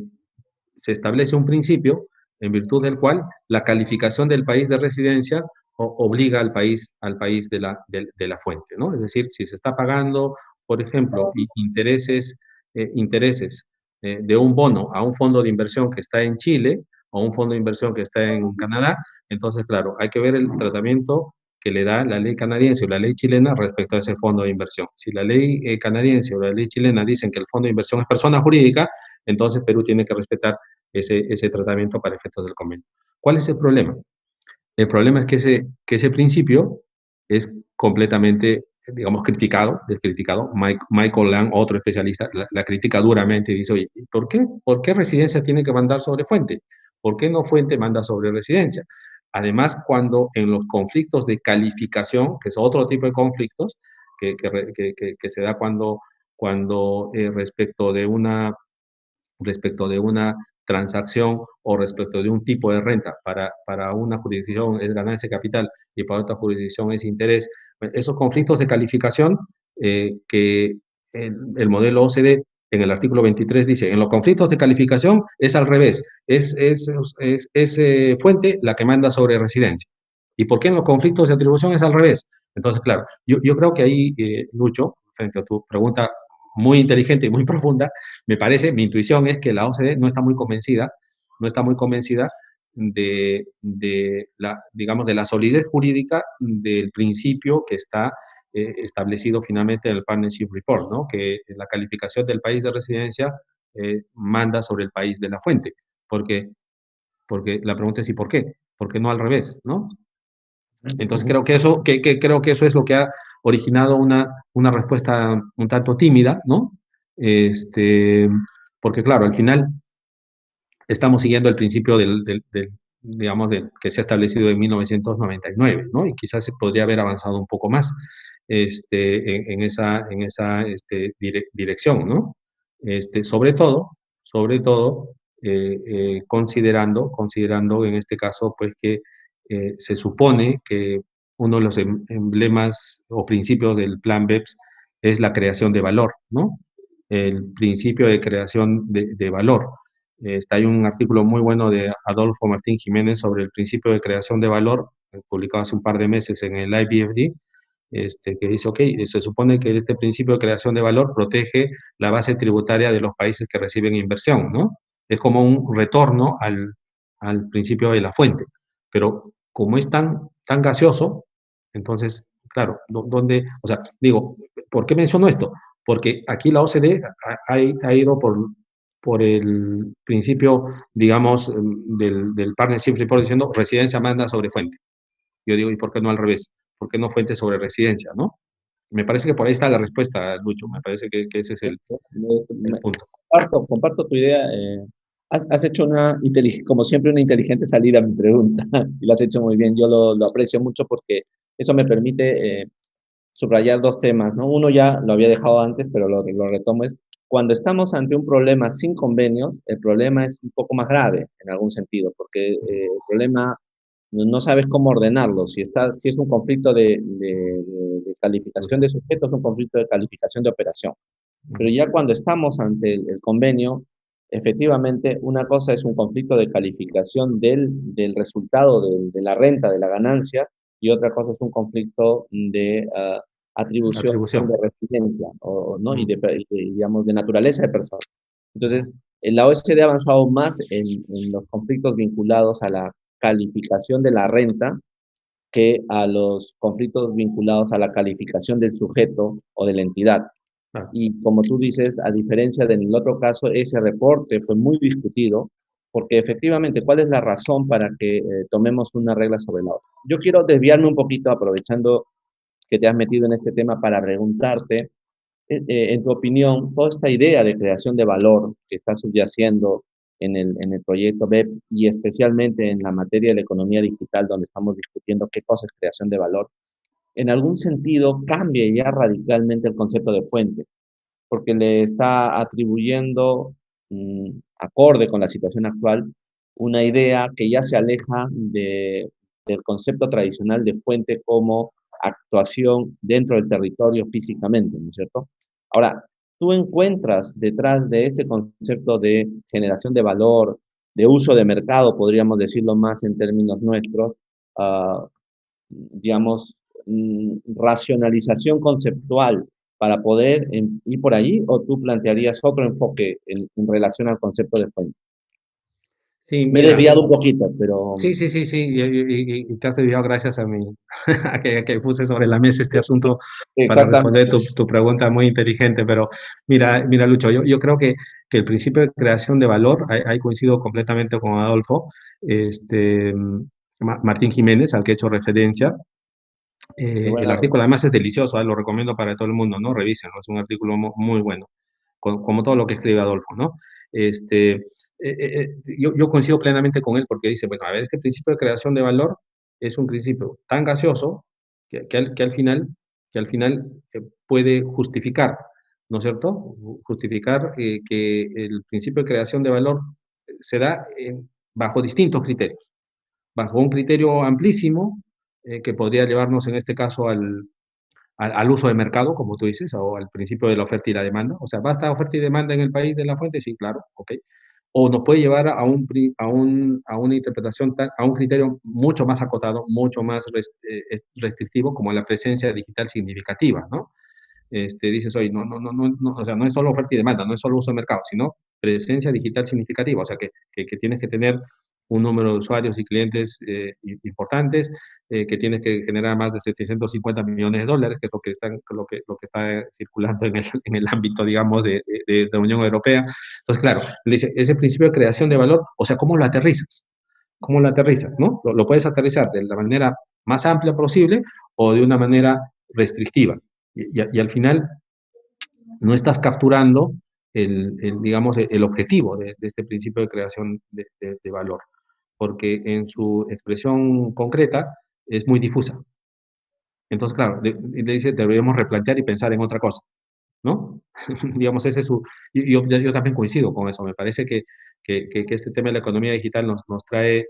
se establece un principio en virtud del cual la calificación del país de residencia obliga al país de la fuente, ¿no? Es decir, si se está pagando, por ejemplo, intereses de un bono a un fondo de inversión que está en Chile o un fondo de inversión que está en Canadá, entonces, claro, hay que ver el tratamiento que le da la ley canadiense o la ley chilena respecto a ese fondo de inversión. Si la ley canadiense o la ley chilena dicen que el fondo de inversión es persona jurídica, entonces Perú tiene que respetar ese tratamiento para efectos del convenio. ¿Cuál es el problema? El problema es que ese principio es completamente, digamos, descriticado. Michael Lang, otro especialista, la critica duramente y dice, oye, ¿por qué residencia tiene que mandar sobre fuente? ¿Por qué no fuente manda sobre residencia? Además, cuando en los conflictos de calificación, que es otro tipo de conflictos, que se da cuando respecto de una transacción o respecto de un tipo de renta. Para una jurisdicción es ganancia de capital y para otra jurisdicción es interés. Esos conflictos de calificación que el modelo OCDE en el artículo 23 dice, en los conflictos de calificación es al revés, es fuente la que manda sobre residencia. ¿Y por qué en los conflictos de atribución es al revés? Entonces, claro, yo creo que ahí, Lucho, frente a tu pregunta muy inteligente y muy profunda, me parece, mi intuición es que la OCDE no está muy convencida, no está muy convencida digamos, de la solidez jurídica del principio que está establecido finalmente en el Partnership Report, ¿no? Que la calificación del país de residencia manda sobre el país de la fuente, porque, porque la pregunta es ¿y por qué? ¿Por qué no al revés, no? Entonces creo que eso es lo que ha originado una respuesta un tanto tímida, ¿no? Este, porque claro, al final estamos siguiendo el principio digamos, que se ha establecido en 1999, ¿no? Y quizás se podría haber avanzado un poco más en esa dirección, ¿no? Sobre todo considerando en este caso, pues que se supone que uno de los emblemas o principios del plan BEPS es la creación de valor, ¿no? El principio de creación de valor. Hay un artículo muy bueno de Adolfo Martín Jiménez sobre el principio de creación de valor, publicado hace un par de meses en el IBFD, que dice, ok, se supone que este principio de creación de valor protege la base tributaria de los países que reciben inversión, ¿no? Es como un retorno al principio de la fuente. Pero como es tan gaseoso, entonces, claro, o sea, digo, ¿por qué menciono esto? Porque aquí la OCDE ha ido por el principio, digamos, del Partnership Report diciendo residencia manda sobre fuente. Yo digo, ¿y por qué no al revés? ¿Por qué no fuente sobre residencia, no? Me parece que por ahí está la respuesta, Lucho. Me parece que ese es el punto. Comparto tu idea. Has hecho como siempre, una inteligente salida a mi pregunta y lo has hecho muy bien. Yo lo aprecio mucho porque eso me permite subrayar dos temas, ¿no? Uno ya lo había dejado antes, pero lo retomo, es cuando estamos ante un problema sin convenios, el problema es un poco más grave en algún sentido, porque el problema no sabes cómo ordenarlo. Si es un conflicto de calificación de sujetos, es un conflicto de calificación de operación. Pero ya cuando estamos ante el convenio, efectivamente, una cosa es un conflicto de calificación del resultado de la renta, de la ganancia, y otra cosa es un conflicto de atribución Atribución. de residencia, ¿no? Digamos, de naturaleza de persona. Entonces, la OECD ha avanzado más en los conflictos vinculados a la calificación de la renta que a los conflictos vinculados a la calificación del sujeto o de la entidad. Claro. Y como tú dices, a diferencia del otro caso, ese reporte fue muy discutido, porque efectivamente, ¿cuál es la razón para que tomemos una regla sobre la otra? Yo quiero desviarme un poquito, aprovechando que te has metido en este tema, para preguntarte, en tu opinión, toda esta idea de creación de valor que está subyaciendo en el proyecto BEPS y especialmente en la materia de la economía digital, donde estamos discutiendo qué cosa es creación de valor, en algún sentido cambia ya radicalmente el concepto de fuente, porque le está atribuyendo, acorde con la situación actual, una idea que ya se aleja del concepto tradicional de fuente como actuación dentro del territorio físicamente, ¿no es cierto? Ahora, tú encuentras detrás de este concepto de generación de valor, de uso de mercado, podríamos decirlo más en términos nuestros, uh, digamos, racionalización conceptual para poder ir por allí, o tú plantearías otro enfoque en relación al concepto de fuente? Sí, Me he mira, desviado un poquito, pero sí, sí, sí, sí, y te has desviado gracias a mí, a que puse sobre la mesa este asunto para responder exactamente. tu pregunta muy inteligente, pero mira, Lucho, yo creo que el principio de creación de valor, ahí coincido completamente con Adolfo, este, Martín Jiménez, al que he hecho referencia. Qué El buena artículo respuesta. además es delicioso, lo recomiendo para todo el mundo, ¿no? Revísenlo, es un artículo muy bueno, como todo lo que escribe Adolfo, ¿no? Este, yo coincido plenamente con él porque dice, bueno, a ver, este principio de creación de valor es un principio tan gaseoso que al final puede justificar, ¿no es cierto? Justificar que el principio de creación de valor se da bajo distintos criterios, bajo un criterio amplísimo que podría llevarnos en este caso al uso de mercado, como tú dices, o al principio de la oferta y la demanda. O sea, ¿basta oferta y demanda en el país de la fuente? Sí, claro, ok. O nos puede llevar a una interpretación, a un criterio mucho más acotado, mucho más restrictivo, como la presencia digital significativa, ¿no? Dices, oye, no, o sea, no es solo oferta y demanda, no es solo uso de mercado, sino presencia digital significativa, o sea, que tienes que tener un número de usuarios y clientes importantes, que tienes que generar más de 750 millones de dólares, que es lo que está circulando en el ámbito, digamos, de la Unión Europea. Entonces, claro, le dice, ese principio de creación de valor, o sea, ¿cómo lo aterrizas? ¿Cómo lo aterrizas? ¿No? Lo puedes aterrizar de la manera más amplia posible o de una manera restrictiva. Y al final no estás capturando digamos, el objetivo de este principio de creación de valor, porque en su expresión concreta es muy difusa. Entonces, claro, le dice, deberíamos replantear y pensar en otra cosa, ¿no? Digamos, ese es su... Yo también coincido con eso, me parece que este tema de la economía digital nos trae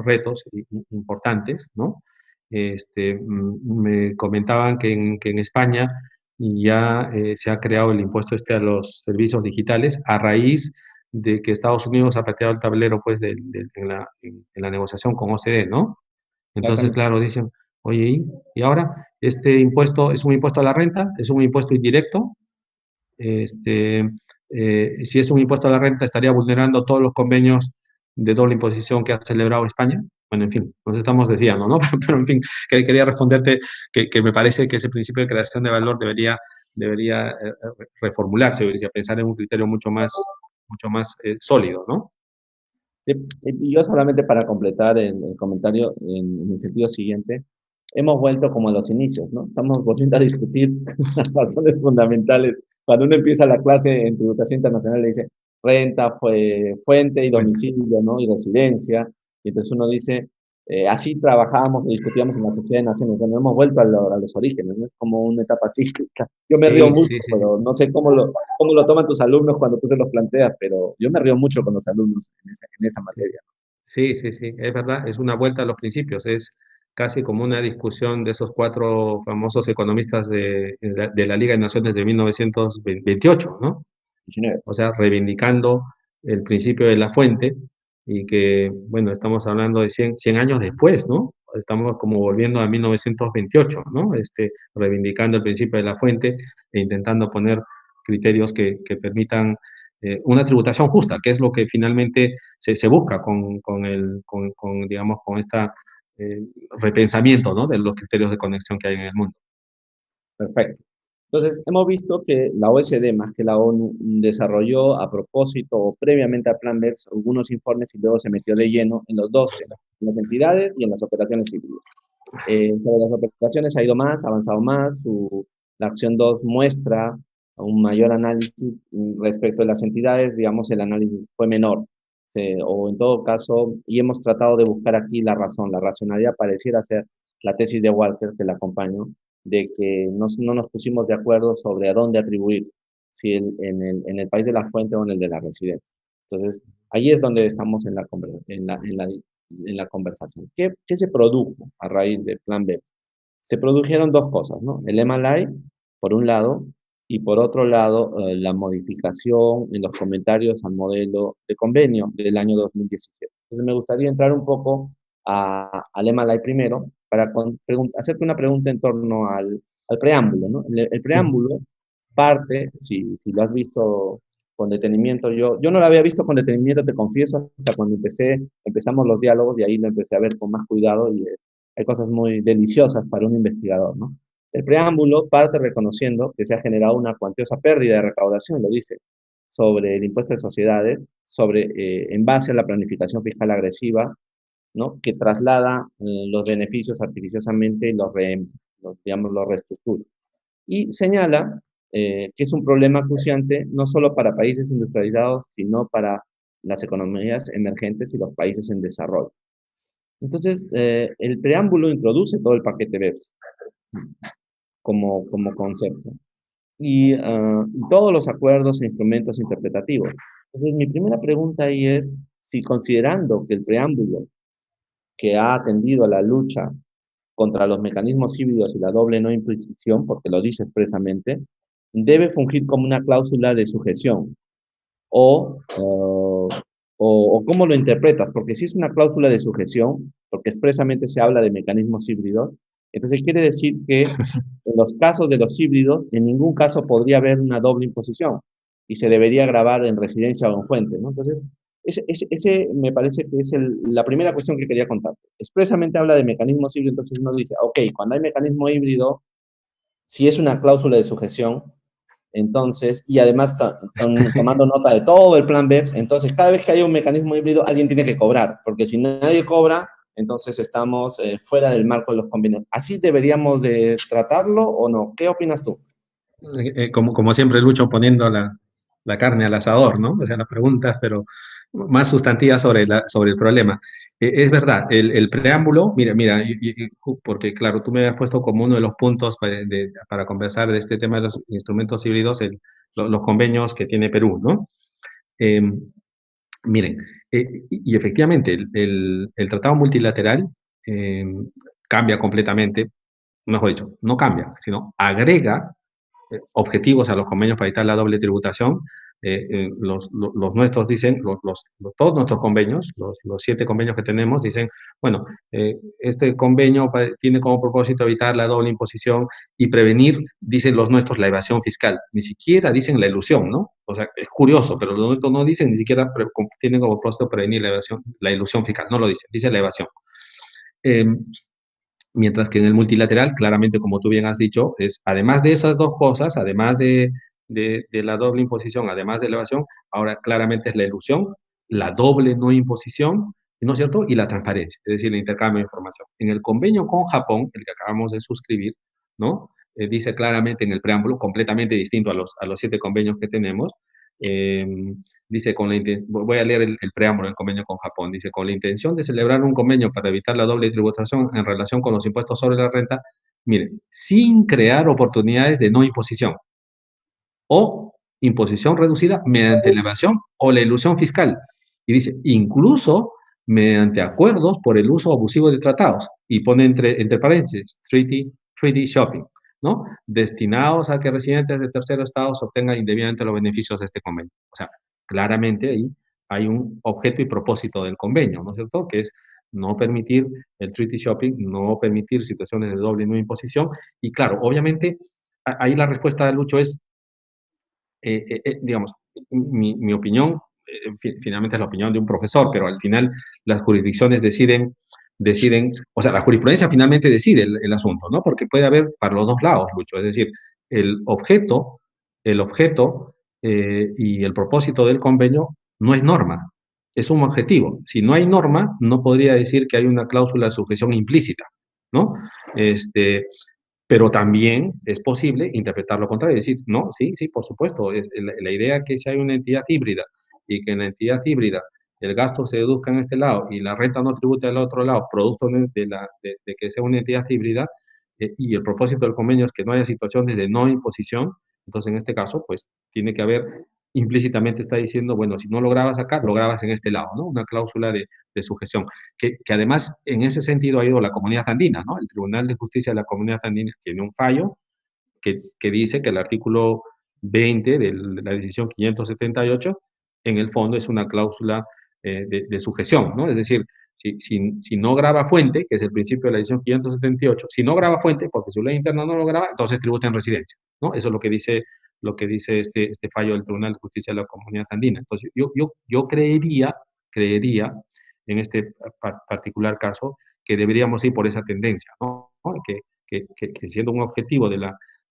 retos importantes, ¿no? Me comentaban que en España ya se ha creado el impuesto a los servicios digitales a raíz de que Estados Unidos ha pateado el tablero pues en la negociación con OCDE, ¿no? Entonces, Exactamente. claro, dicen, oye, ¿y ahora este impuesto es un impuesto a la renta? ¿Es un impuesto indirecto? Este, si es un impuesto a la renta, estaría vulnerando todos los convenios de doble imposición que ha celebrado España. Bueno, en fin, nos estamos desviando, ¿no? Pero en fin, quería responderte que me parece que ese principio de creación de valor debería reformularse, debería pensar en un criterio mucho más sólido, ¿no? Sí, y yo solamente para completar el comentario en el sentido siguiente, hemos vuelto como a los inicios, ¿no? Estamos volviendo a discutir las razones fundamentales. Cuando uno empieza la clase en tributación internacional le dice renta, fuente y Bueno, domicilio, ¿no? Y residencia. Y entonces uno dice, Así trabajábamos y discutíamos en la Sociedad de Naciones. Bueno, hemos vuelto a los orígenes, ¿no? Es como una etapa cíclica. Yo me río Sí, mucho, sí, sí, pero no sé cómo lo toman tus alumnos cuando tú se los planteas, pero yo me río mucho con los alumnos en esa materia. sí, sí, sí, es verdad, es una vuelta a los principios, es casi como una discusión de esos cuatro famosos economistas de la Liga de Naciones de 1928, ¿no? 19. O sea, reivindicando el principio de la fuente y que, bueno, estamos hablando de 100 años después, ¿no? Estamos como volviendo a 1928, ¿no? Reivindicando el principio de la fuente e intentando poner criterios que permitan una tributación justa, que es lo que finalmente se busca digamos, con esta eh, repensamiento, ¿no? De los criterios de conexión que hay en el mundo. Perfecto. Entonces, hemos visto que la OSD, más que la ONU, desarrolló a propósito o previamente al Plan BEPS algunos informes y luego se metió de lleno en los dos temas, en las entidades y en las operaciones civiles. Sobre las operaciones ha ido más, ha avanzado más, la acción 2 muestra un mayor análisis respecto de las entidades, digamos, el análisis fue menor. O en todo caso, y hemos tratado de buscar aquí la razón, la racionalidad pareciera ser la tesis de Walter, que la acompaño, de que no nos pusimos de acuerdo sobre a dónde atribuir, si en el país de la fuente o en el de la residencia. Entonces, ahí es donde estamos en la conversación. ¿Qué se produjo a raíz del Plan B? Se produjeron dos cosas, ¿no? El MLI, por un lado, y por otro lado, la modificación en los comentarios al modelo de convenio del año 2017. Entonces, me gustaría entrar un poco al MLI primero para hacerte una pregunta en torno al preámbulo, ¿no? El preámbulo parte, si lo has visto con detenimiento, yo no lo había visto con detenimiento, te confieso, hasta cuando empezamos los diálogos y ahí lo empecé a ver con más cuidado y hay cosas muy deliciosas para un investigador, ¿no? El preámbulo parte reconociendo que se ha generado una cuantiosa pérdida de recaudación, lo dice, sobre el impuesto de sociedades, en base a la planificación fiscal agresiva, ¿no? Que traslada los beneficios artificiosamente y digamos, los reestructura. Y señala que es un problema acuciante no solo para países industrializados, sino para las economías emergentes y los países en desarrollo. Entonces, el preámbulo introduce todo el paquete BEPS como concepto y todos los acuerdos e instrumentos interpretativos. Entonces, mi primera pregunta ahí es si considerando que el preámbulo que ha atendido a la lucha contra los mecanismos híbridos y la doble no imposición, porque lo dice expresamente, debe fungir como una cláusula de sujeción o, o, o cómo lo interpretas, porque si es una cláusula de sujeción, porque expresamente se habla de mecanismos híbridos, entonces quiere decir que en los casos de los híbridos, en ningún caso podría haber una doble imposición y se debería grabar en residencia o en fuente, ¿no? Entonces, ese me parece que es la primera cuestión que quería contarte. Expresamente habla de mecanismos híbridos, entonces uno dice, ok, cuando hay mecanismo híbrido, si es una cláusula de sujeción, entonces, y además tomando nota de todo el plan BEPS, entonces cada vez que hay un mecanismo híbrido, alguien tiene que cobrar, porque si nadie cobra, entonces estamos fuera del marco de los convenios. ¿Así deberíamos de tratarlo o no? ¿Qué opinas tú? Como siempre, Lucho, poniendo la carne al asador, ¿no? O sea, las preguntas, pero más sustantivas sobre el problema. Es verdad, el preámbulo, mira, porque claro, tú me has puesto como uno de los puntos para conversar de este tema de los instrumentos híbridos, los convenios que tiene Perú, ¿no? Eh, Miren, y efectivamente, el tratado multilateral eh, cambia completamente, mejor dicho, no cambia, sino agrega objetivos a los convenios para evitar la doble tributación. Los nuestros dicen, todos nuestros convenios, los 7 convenios que tenemos, dicen, bueno, este convenio tiene como propósito evitar la doble imposición y prevenir, dicen los nuestros, la evasión fiscal. Ni siquiera dicen la ilusión, ¿no? O sea, es curioso, pero los nuestros no dicen, ni siquiera tienen como propósito prevenir la ilusión fiscal, no lo dicen, dice la evasión. Eh, Mientras que en el multilateral, claramente, como tú bien has dicho, es además de esas dos cosas, además de la doble imposición, además de la evasión, ahora claramente es la ilusión, la doble no imposición, ¿no es cierto? Y la transparencia, es decir, el intercambio de información. En el convenio con Japón, el que acabamos de suscribir, ¿no? Dice claramente en el preámbulo, completamente distinto a los 7 convenios que tenemos, Dice, voy a leer el preámbulo del convenio con Japón. Dice, con la intención de celebrar un convenio para evitar la doble tributación en relación con los impuestos sobre la renta, mire, sin crear oportunidades de no imposición o imposición reducida mediante la evasión o la ilusión fiscal. Y dice, incluso mediante acuerdos por el uso abusivo de tratados. Y pone entre paréntesis, treaty shopping, ¿no? Destinados a que residentes de terceros estados obtengan indebidamente los beneficios de este convenio. O sea, claramente ahí hay un objeto y propósito del convenio, ¿no es cierto? Que es no permitir el treaty shopping, no permitir situaciones de doble no imposición. Y claro, obviamente, ahí la respuesta de Lucho es, digamos, mi opinión, finalmente es la opinión de un profesor, pero al final las jurisdicciones deciden, o sea, la jurisprudencia finalmente decide el asunto, ¿no? Porque puede haber para los dos lados, Lucho, es decir, el objeto, el objeto y el propósito del convenio no es norma, es un objetivo. Si no hay norma, no podría decir que hay una cláusula de sujeción implícita, ¿no? Pero también es posible interpretar lo contrario y decir, no, sí, sí, por supuesto, la idea que si hay una entidad híbrida y que en la entidad híbrida el gasto se deduzca en este lado y la renta no tribute al otro lado, producto de que sea una entidad híbrida, y el propósito del convenio es que no haya situaciones de no imposición, entonces en este caso, pues tiene que haber, implícitamente está diciendo, bueno, si no lo grabas acá, lo grabas en este lado, ¿no? Una cláusula de sujeción que además en ese sentido ha ido la comunidad andina, ¿no? El Tribunal de Justicia de la Comunidad Andina tiene un fallo que dice que el artículo 20 de la decisión 578 en el fondo es una cláusula de sujeción, ¿no? Es decir, si no graba fuente, que es el principio de la decisión 578, si no graba fuente, porque su ley interna no lo graba, entonces tributa en residencia, ¿no? Eso es lo que dice este fallo del Tribunal de Justicia de la Comunidad Andina. Entonces, yo creería en este particular caso que deberíamos ir por esa tendencia, ¿no? Que siendo un objetivo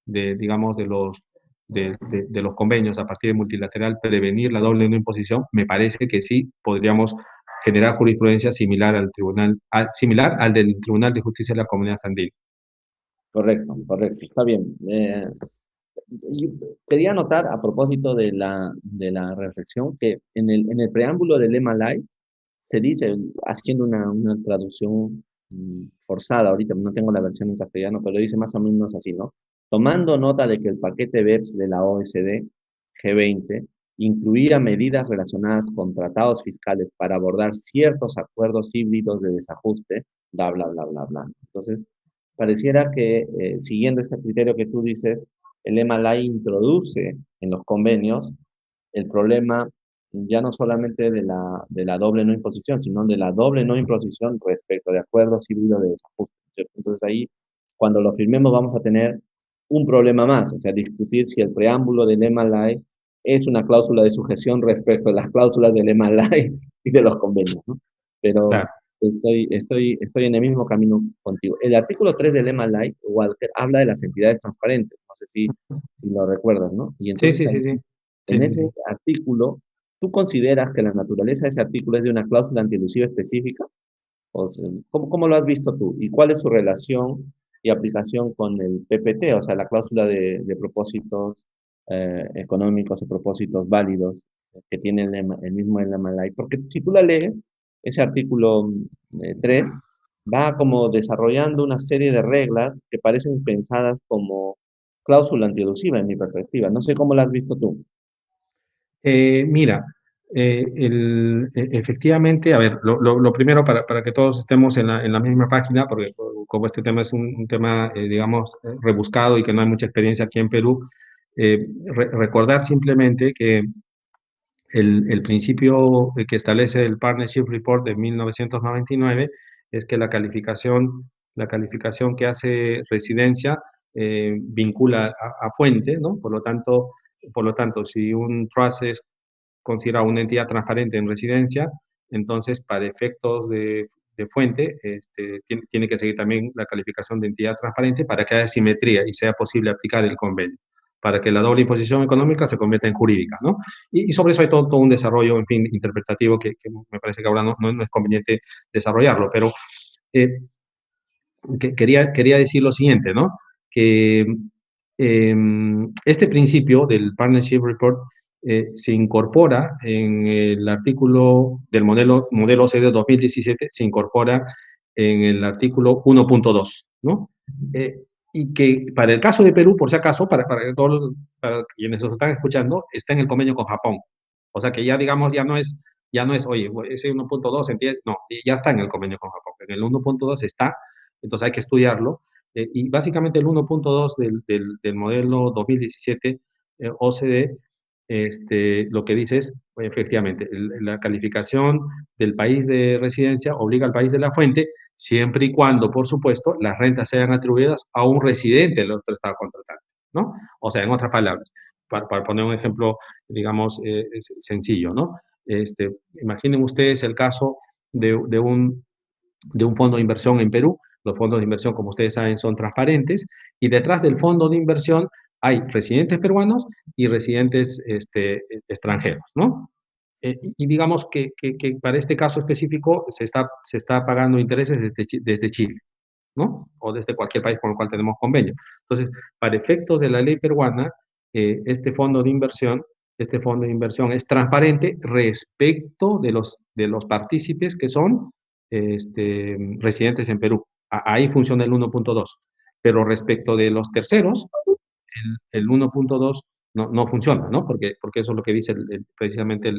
digamos, de los convenios a partir de multilateral prevenir la doble no imposición, me parece que sí podríamos generar jurisprudencia similar similar al del Tribunal de Justicia de la Comunidad Andina. Correcto, correcto, está bien. Y quería anotar a propósito de la reflexión que en el preámbulo del lema LAI se dice, haciendo una traducción forzada, ahorita no tengo la versión en castellano, pero dice más o menos así, ¿no? Tomando nota de que el paquete BEPS de la OSD G20 incluía medidas relacionadas con tratados fiscales para abordar ciertos acuerdos híbridos de desajuste, bla, bla, bla, bla, bla. Entonces, pareciera que siguiendo este criterio que tú dices, el MLI introduce en los convenios el problema ya no solamente de la doble no imposición, sino de la doble no imposición respecto de acuerdos híbridos de desajuste, ¿cierto? Entonces ahí, cuando lo firmemos, vamos a tener un problema más, o sea, discutir si el preámbulo del MLI es una cláusula de sujeción respecto a las cláusulas del MLI y de los convenios, ¿no? Pero Claro. estoy en el mismo camino contigo. El artículo 3 del MLI, Walter, habla de las entidades transparentes, no sé si lo recuerdas, ¿no? Y Sí, entonces sí, sí, sí. en Sí, sí, ese sí. artículo, ¿tú consideras que la naturaleza de ese artículo es de una cláusula antielusiva específica? O sea, ¿cómo lo has visto tú? ¿Y cuál es su relación y aplicación con el PPT, o sea, la cláusula de propósitos económicos o propósitos válidos que tiene el mismo LMLI? Porque si tú la lees, ese artículo 3 va como desarrollando una serie de reglas que parecen pensadas como cláusula antielusiva en mi perspectiva. No sé cómo la has visto tú. Mira, efectivamente, a ver, lo primero para que todos estemos en la misma página, porque como este tema es un tema, digamos, rebuscado y que no hay mucha experiencia aquí en Perú, recordar simplemente que el principio que establece el Partnership Report de 1999 es que la calificación que hace residencia vincula a fuente, ¿no? Por lo tanto, si un trust es considerado una entidad transparente en residencia, entonces para efectos de fuente tiene que seguir también la calificación de entidad transparente para que haya simetría y sea posible aplicar el convenio, para que la doble imposición económica se convierta en jurídica, ¿no? Y sobre eso hay todo un desarrollo, en fin, interpretativo que me parece que ahora no es conveniente desarrollarlo, pero eh, quería decir lo siguiente, ¿no? Que este principio del Partnership Report se incorpora en el artículo del modelo OCDE 2017, se incorpora en el artículo 1.2, ¿no? Y que para el caso de Perú, por si acaso, para para quienes nos están escuchando, está en el convenio con Japón. O sea que ya, digamos, ya no es, oye, ese 1.2, no, ya está en el convenio con Japón. En el 1.2 está, entonces hay que estudiarlo. Y básicamente el 1.2 del modelo 2017 OCDE, lo que dice es, efectivamente, la calificación del país de residencia obliga al país de la fuente, siempre y cuando, por supuesto, las rentas sean atribuidas a un residente del otro estado contratante, ¿no? O sea, en otras palabras, para poner un ejemplo, digamos, sencillo, ¿no? Imaginen ustedes el caso de un fondo de inversión en Perú. Los fondos de inversión, como ustedes saben, son transparentes, y detrás del fondo de inversión hay residentes peruanos y residentes extranjeros, ¿no? Y digamos que para este caso específico se está pagando intereses desde Chile, ¿no? O desde cualquier país con el cual tenemos convenio. Entonces, para efectos de la ley peruana, este fondo de inversión es transparente respecto de los partícipes que son residentes en Perú. Ahí funciona el 1.2. Pero respecto de los terceros, el 1.2 no funciona, ¿no? Porque eso es lo que dice precisamente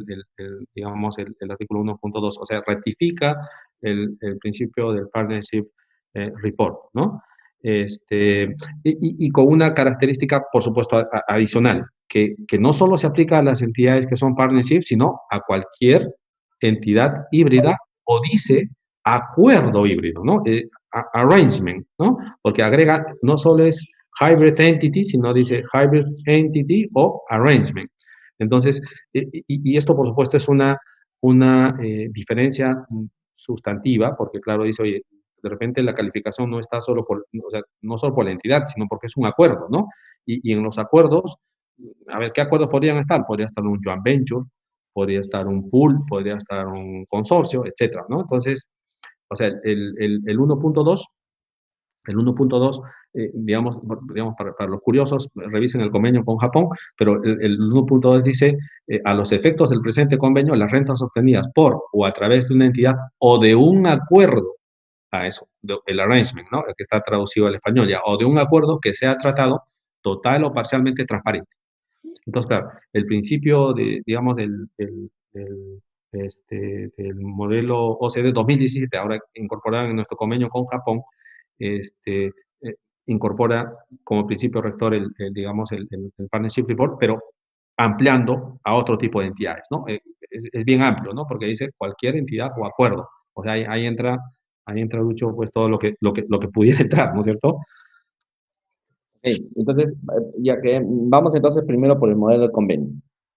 digamos, el artículo 1.2. O sea, rectifica el principio del Partnership Report, ¿no? Y con una característica, por supuesto, adicional, que no solo se aplica a las entidades que son partnership, sino a cualquier entidad híbrida, o dice acuerdo híbrido, ¿no? Arrangement, ¿no? Porque agrega, no solo es hybrid entity, sino dice hybrid entity o arrangement. Entonces, y esto por supuesto es una diferencia sustantiva, porque claro, dice, oye, de repente la calificación no está solo o sea, no solo por la entidad, sino porque es un acuerdo, ¿no? Y en los acuerdos, a ver, ¿qué acuerdos podrían estar? Podría estar un joint venture, podría estar un pool, podría estar un consorcio, etcétera, ¿no? Entonces, o sea, el 1.2, digamos, para los curiosos, revisen el convenio con Japón, pero el 1.2 dice, a los efectos del presente convenio, las rentas obtenidas por o a través de una entidad o de un acuerdo, a eso, el arrangement, ¿no? El que está traducido al español ya, o de un acuerdo que sea tratado total o parcialmente transparente. Entonces, claro, el principio digamos, del modelo OCDE 2017, ahora incorporado en nuestro convenio con Japón, incorpora como principio rector digamos, el Partnership Report, pero ampliando a otro tipo de entidades, ¿no? Es bien amplio, ¿no? Porque dice cualquier entidad o acuerdo. O sea, ahí entra, Lucho, pues todo lo que pudiera entrar, ¿no es cierto? Entonces, ya que vamos entonces primero por el modelo de convenio.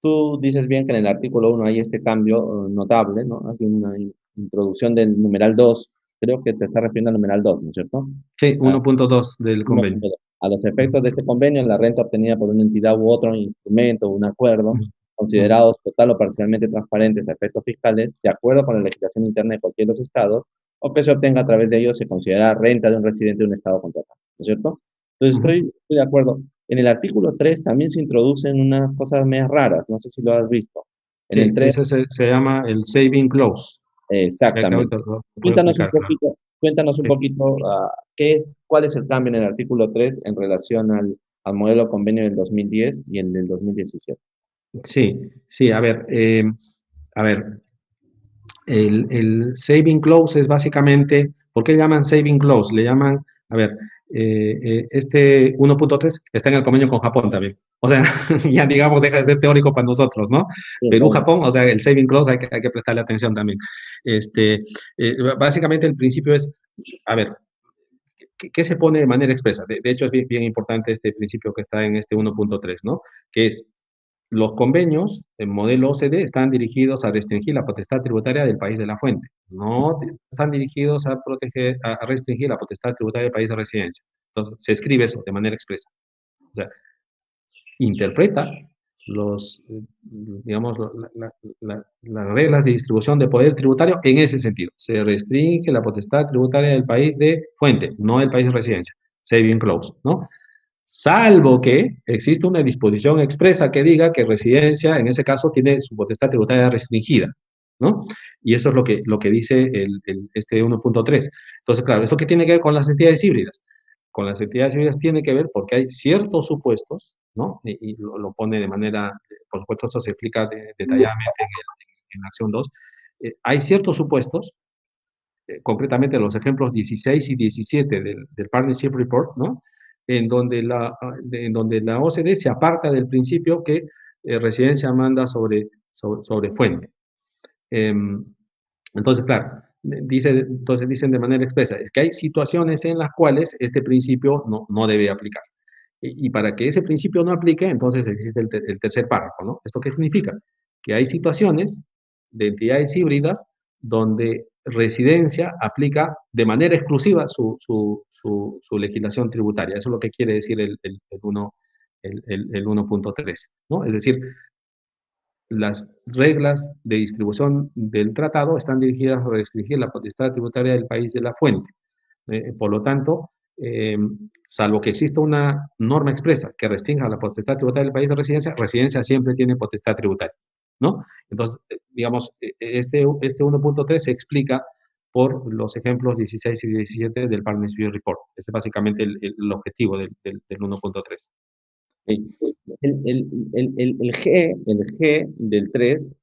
Tú dices bien que en el artículo 1 hay este cambio notable, ¿no? Hace una introducción del numeral 2, creo que te está refiriendo al numeral 2, ¿no es cierto? Sí, 1.2 del convenio. A los efectos de este convenio, la renta obtenida por una entidad u otro instrumento o un acuerdo, considerados total o parcialmente transparentes a efectos fiscales, de acuerdo con la legislación interna de cualquiera de los estados, o que se obtenga a través de ellos, se considera renta de un residente de un estado contratante, ¿no es cierto? Entonces, estoy de acuerdo. En el artículo 3 también se introducen unas cosas más raras, no sé si lo has visto. En Sí, el 3, ese se llama el saving clause. exactamente. Cuéntanos un poquito cuál es el cambio en el artículo 3 en relación al modelo convenio del 2010 y el del 2017. Sí, a ver, el saving clause es básicamente, ¿por qué le llaman saving clause? Le llaman, a ver, este 1.3 está en el convenio con Japón también. O sea, ya digamos, deja de ser teórico para nosotros, ¿no? Sí, Perú, bueno. Japón, o sea, el saving clause hay que prestarle atención también. Básicamente el principio es, a ver, ¿qué se pone de manera expresa? De hecho, es bien importante este principio que está en este 1.3, ¿no? Que es, los convenios en modelo OCDE están dirigidos a restringir la potestad tributaria del país de la fuente. No están dirigidos a restringir la potestad tributaria del país de residencia. Entonces, se escribe eso de manera expresa. O sea, interpreta digamos, las reglas de distribución de poder tributario en ese sentido. Se restringe la potestad tributaria del país de fuente, no del país de residencia. Saving clause, ¿no? salvo que existe una disposición expresa que diga que residencia, en ese caso, tiene su potestad tributaria restringida, ¿no? Y eso es lo que dice este 1.3. Entonces, claro, ¿esto qué tiene que ver con las entidades híbridas? Con las entidades híbridas tiene que ver porque hay ciertos supuestos, ¿no? Y lo pone de manera, por supuesto, esto se explica detalladamente en la acción 2. Hay ciertos supuestos, concretamente los ejemplos 16 y 17 del Partnership Report, ¿no? En donde la OCDE se aparta del principio que residencia manda sobre fuente. Entonces, claro, entonces dicen de manera expresa, es que hay situaciones en las cuales este principio no debe aplicar. Y para que ese principio no aplique, entonces existe el tercer párrafo, ¿no? ¿Esto qué significa? Que hay situaciones de entidades híbridas donde residencia aplica de manera exclusiva su legislación tributaria. Eso es lo que quiere decir el 1.3, ¿no? Es decir, las reglas de distribución del tratado están dirigidas a restringir la potestad tributaria del país de la fuente. Por lo tanto, salvo que exista una norma expresa que restrinja la potestad tributaria del país de residencia, residencia siempre tiene potestad tributaria, ¿no? Entonces, digamos, este 1.3 se explica por los ejemplos 16 y 17 del Partnership Report. Ese es básicamente el objetivo del 1.3. Sí. El G del 3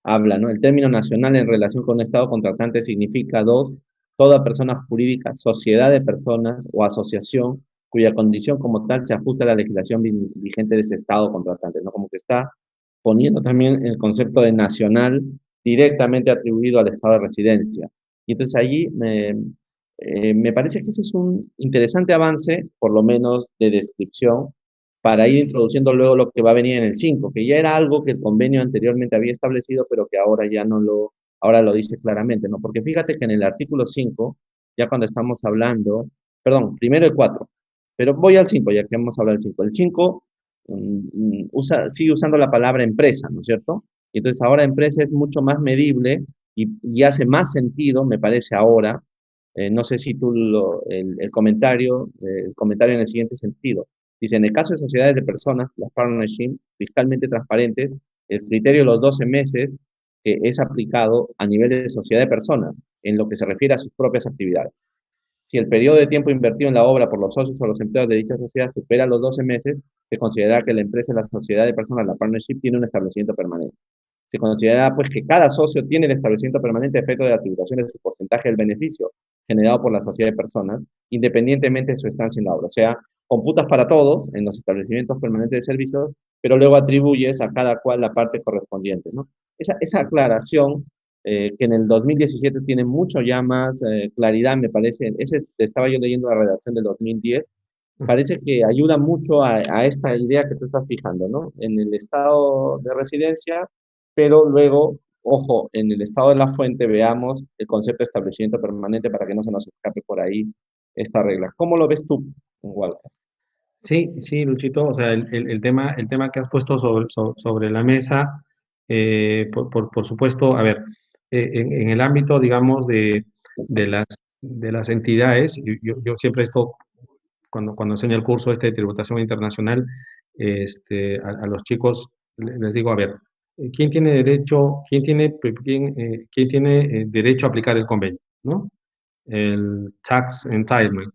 habla, ¿no? El término nacional en relación con un Estado contratante significa dos, toda persona jurídica, sociedad de personas o asociación cuya condición como tal se ajusta a la legislación vigente de ese Estado contratante, ¿no? Como que está poniendo también el concepto de nacional directamente atribuido al Estado de residencia. Y entonces allí me parece que ese es un interesante avance, por lo menos de descripción, para ir introduciendo luego lo que va a venir en el 5, que ya era algo que el convenio anteriormente había establecido, pero que ahora ya no lo, ahora lo dice claramente, ¿no? Porque fíjate que en el artículo 5, ya cuando estamos hablando, perdón, primero el 4, pero voy al 5, ya que hemos hablado del 5. El 5 sigue usando la palabra empresa, ¿no es cierto? Y entonces ahora empresa es mucho más medible y hace más sentido, me parece ahora, no sé si tú el comentario en el siguiente sentido. Dice, en el caso de sociedades de personas, las partnerships fiscalmente transparentes, el criterio de los 12 meses que es aplicado a nivel de sociedad de personas, en lo que se refiere a sus propias actividades. Si el periodo de tiempo invertido en la obra por los socios o los empleados de dicha sociedad supera los 12 meses, se considera que la empresa, la sociedad de personas, la partnership, tiene un establecimiento permanente. Se considera pues que cada socio tiene el establecimiento permanente a efecto de la tributación de su porcentaje del beneficio generado por la sociedad de personas, independientemente de su estancia en la obra. O sea, computas para todos en los establecimientos permanentes de servicios, pero luego atribuyes a cada cual la parte correspondiente, ¿no? Esa aclaración que en el 2017 tiene mucho ya más claridad, me parece. Estaba yo leyendo la redacción del 2010, parece que ayuda mucho a esta idea que tú estás fijando, ¿no? En el estado de residencia, pero luego, ojo, en el estado de la fuente veamos el concepto de establecimiento permanente para que no se nos escape por ahí esta regla. ¿Cómo lo ves tú, Walter? Sí, sí, Luchito, o sea, el tema que has puesto sobre la mesa, por supuesto, a ver, en el ámbito, digamos, de las entidades, yo siempre esto, cuando enseño el curso este de tributación internacional, a los chicos les digo, a ver, ¿quién tiene derecho, quién tiene derecho a aplicar el convenio? ¿No? El tax entitlement,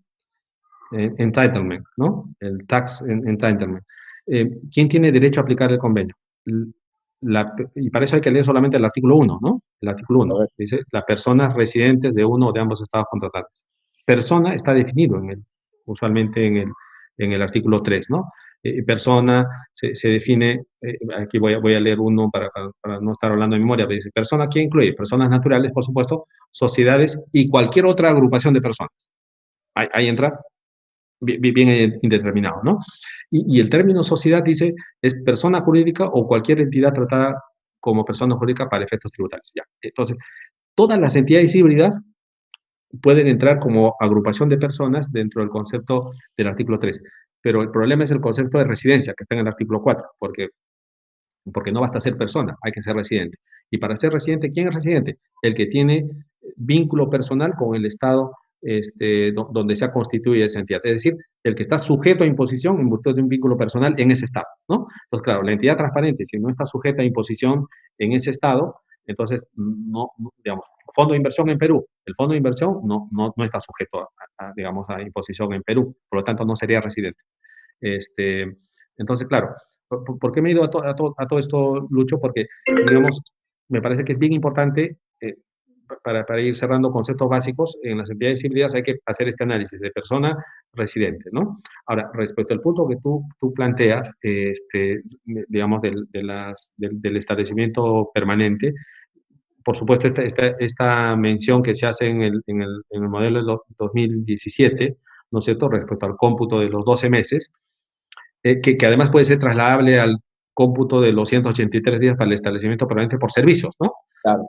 ¿no? El tax entitlement. ¿Quién tiene derecho a aplicar el convenio? Y para eso hay que leer solamente el artículo 1, ¿no? El artículo 1 dice, las personas residentes de uno o de ambos estados contratantes. Persona está definido usualmente en el artículo 3, ¿no? Persona se define, aquí voy a leer uno para no estar hablando de memoria, pero dice, persona, ¿quién incluye? Personas naturales, por supuesto, sociedades y cualquier otra agrupación de personas. Ahí entra bien indeterminado, ¿no? Y el término sociedad dice, es persona jurídica o cualquier entidad tratada como persona jurídica para efectos tributarios. Ya. Entonces, todas las entidades híbridas pueden entrar como agrupación de personas dentro del concepto del artículo 3. Pero el problema es el concepto de residencia, que está en el artículo 4, porque no basta ser persona, hay que ser residente. Y para ser residente, ¿quién es residente? El que tiene vínculo personal con el Estado donde se constituye esa entidad. Es decir, el que está sujeto a imposición en virtud de un vínculo personal en ese Estado, ¿no? Entonces, claro, la entidad transparente, si no está sujeta a imposición en ese Estado, entonces, digamos, fondo de inversión en Perú, el fondo de inversión no está sujeto digamos, a imposición en Perú, por lo tanto no sería residente. Entonces, claro, ¿por qué me he ido a todo esto, Lucho? Porque, digamos, me parece que es bien importante, para ir cerrando conceptos básicos, en las entidades híbridas hay que hacer este análisis de persona residente, ¿no? Ahora, respecto al punto que tú planteas, digamos, del establecimiento permanente, por supuesto, esta mención que se hace en el modelo de 2017, ¿no es cierto?, respecto al cómputo de los 12 meses, que además puede ser trasladable al cómputo de los 183 días para el establecimiento permanente por servicios, ¿no? Claro,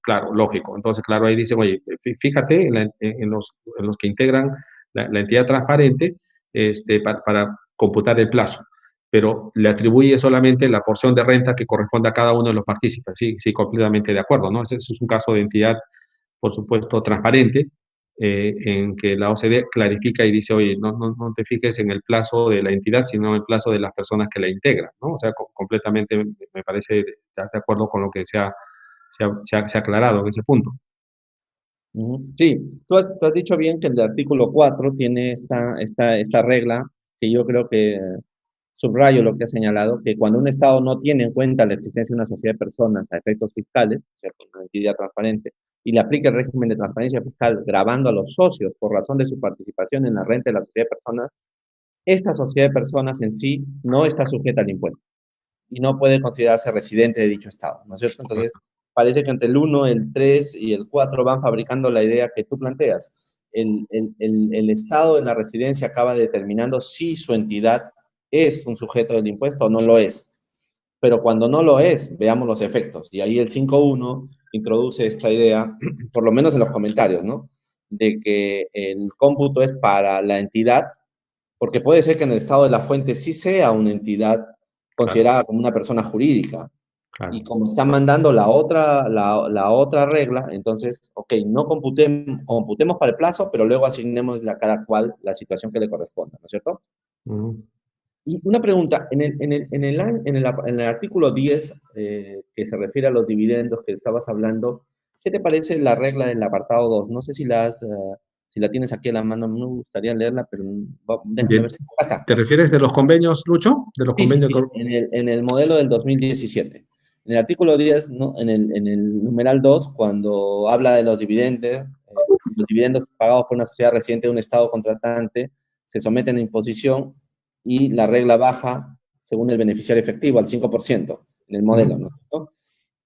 Claro, lógico. Entonces, claro, ahí dicen, oye, fíjate en los que integran la entidad transparente, para computar el plazo, pero le atribuye solamente la porción de renta que corresponde a cada uno de los partícipes. Sí, sí, completamente de acuerdo, ¿no? Ese es un caso de entidad, por supuesto, transparente, en que la OCDE clarifica y dice, oye, no te fijes en el plazo de la entidad, sino en el plazo de las personas que la integran, ¿no? O sea, completamente me parece de acuerdo con lo que se ha aclarado en ese punto. Sí, tú has dicho bien que el artículo 4 tiene esta regla que yo creo que subrayo lo que has señalado, que cuando un Estado no tiene en cuenta la existencia de una sociedad de personas a efectos fiscales, ¿cierto?, una entidad transparente, y le aplica el régimen de transparencia fiscal grabando a los socios por razón de su participación en la renta de la sociedad de personas, esta sociedad de personas en sí no está sujeta al impuesto y no puede considerarse residente de dicho Estado, ¿no es cierto? Entonces, parece que entre el 1, el 3 y el 4 van fabricando la idea que tú planteas. El Estado de la residencia acaba determinando si su entidad es un sujeto del impuesto o no lo es. Pero cuando no lo es, veamos los efectos. Y ahí el 5.1 introduce esta idea, por lo menos en los comentarios, ¿no?, de que el cómputo es para la entidad, porque puede ser que en el estado de la fuente sí sea una entidad considerada como una persona jurídica. Claro. Y como están mandando la otra regla, entonces, ok, no computemos para el plazo, pero luego asignemos a cada cual la situación que le corresponda, ¿no es cierto? Y una pregunta, en el artículo 10, que se refiere a los dividendos que estabas hablando, ¿qué te parece la regla del apartado 2? No sé si la tienes aquí a la mano, me gustaría leerla, pero déjame ver Bien. si... Acá está. ¿Te refieres de los convenios, Lucho? ¿De los Sí, sí, convenios? sí, en el modelo del 2017. En el artículo 10, ¿no?, en el numeral 2, cuando habla de los dividendos pagados por una sociedad residente de un Estado contratante se someten a imposición y la regla baja según el beneficiario efectivo al 5% en el modelo, ¿no?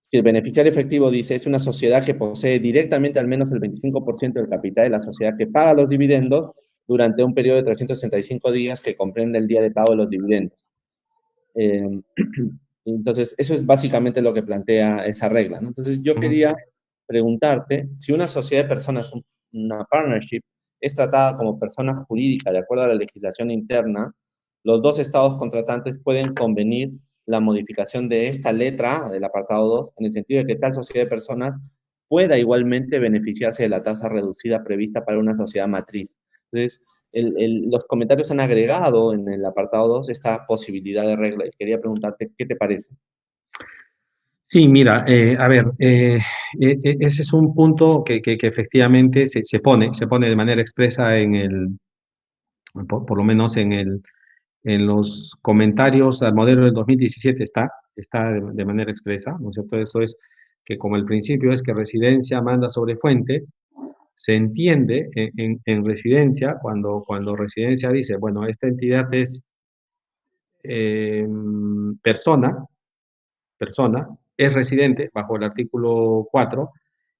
Si el beneficiario efectivo dice es una sociedad que posee directamente al menos el 25% del capital de la sociedad que paga los dividendos durante un periodo de 365 días que comprende el día de pago de los dividendos. Entonces, eso es básicamente lo que plantea esa regla, ¿no? Entonces, yo quería preguntarte si una sociedad de personas, una partnership, es tratada como persona jurídica de acuerdo a la legislación interna, los dos estados contratantes pueden convenir la modificación de esta letra A del apartado 2, en el sentido de que tal sociedad de personas pueda igualmente beneficiarse de la tasa reducida prevista para una sociedad matriz. Entonces, los comentarios han agregado en el apartado 2 esta posibilidad de regla y quería preguntarte qué te parece. Sí, mira, a ver, ese es un punto que efectivamente se pone de manera expresa por lo menos en los comentarios al modelo del 2017 está de manera expresa, ¿no es cierto? Eso es que como el principio es que residencia manda sobre fuente, se entiende en residencia, cuando residencia dice, bueno, esta entidad es persona, es residente bajo el artículo 4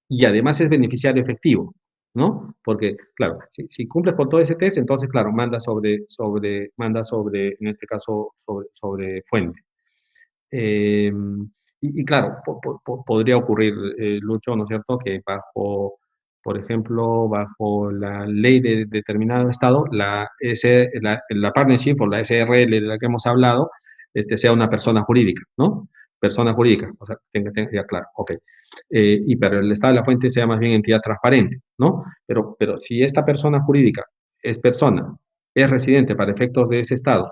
y además es beneficiario efectivo, ¿no? Porque, claro, si cumples con todo ese test, entonces, claro, manda sobre, en este caso, sobre fuente. Y claro, podría ocurrir, Lucho, ¿no es cierto?, que por ejemplo, bajo la ley de determinado estado, la partnership o la SRL de la que hemos hablado, sea una persona jurídica, ¿no? persona jurídica, o sea, ya claro, ok. Pero el estado de la fuente sea más bien entidad transparente, ¿no? Pero si esta persona jurídica es persona, es residente para efectos de ese estado,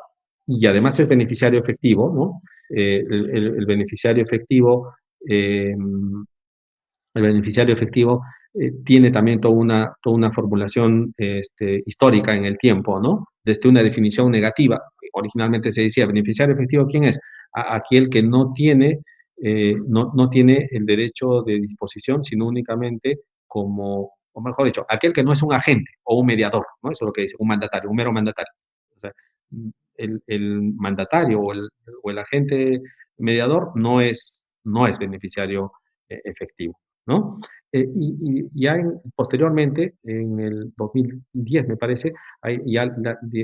y además es beneficiario efectivo, ¿no? El beneficiario efectivo, tiene también toda una formulación histórica en el tiempo, ¿no? Desde una definición negativa. Originalmente se decía, beneficiario efectivo, ¿quién es? Aquel que no tiene el derecho de disposición, sino únicamente como, o mejor dicho, aquel que no es un agente o un mediador, ¿no? Eso es lo que dice, un mandatario, un mero mandatario. O sea, el mandatario o el agente mediador no es beneficiario efectivo, ¿no? Y ya posteriormente, en el 2010, me parece, ya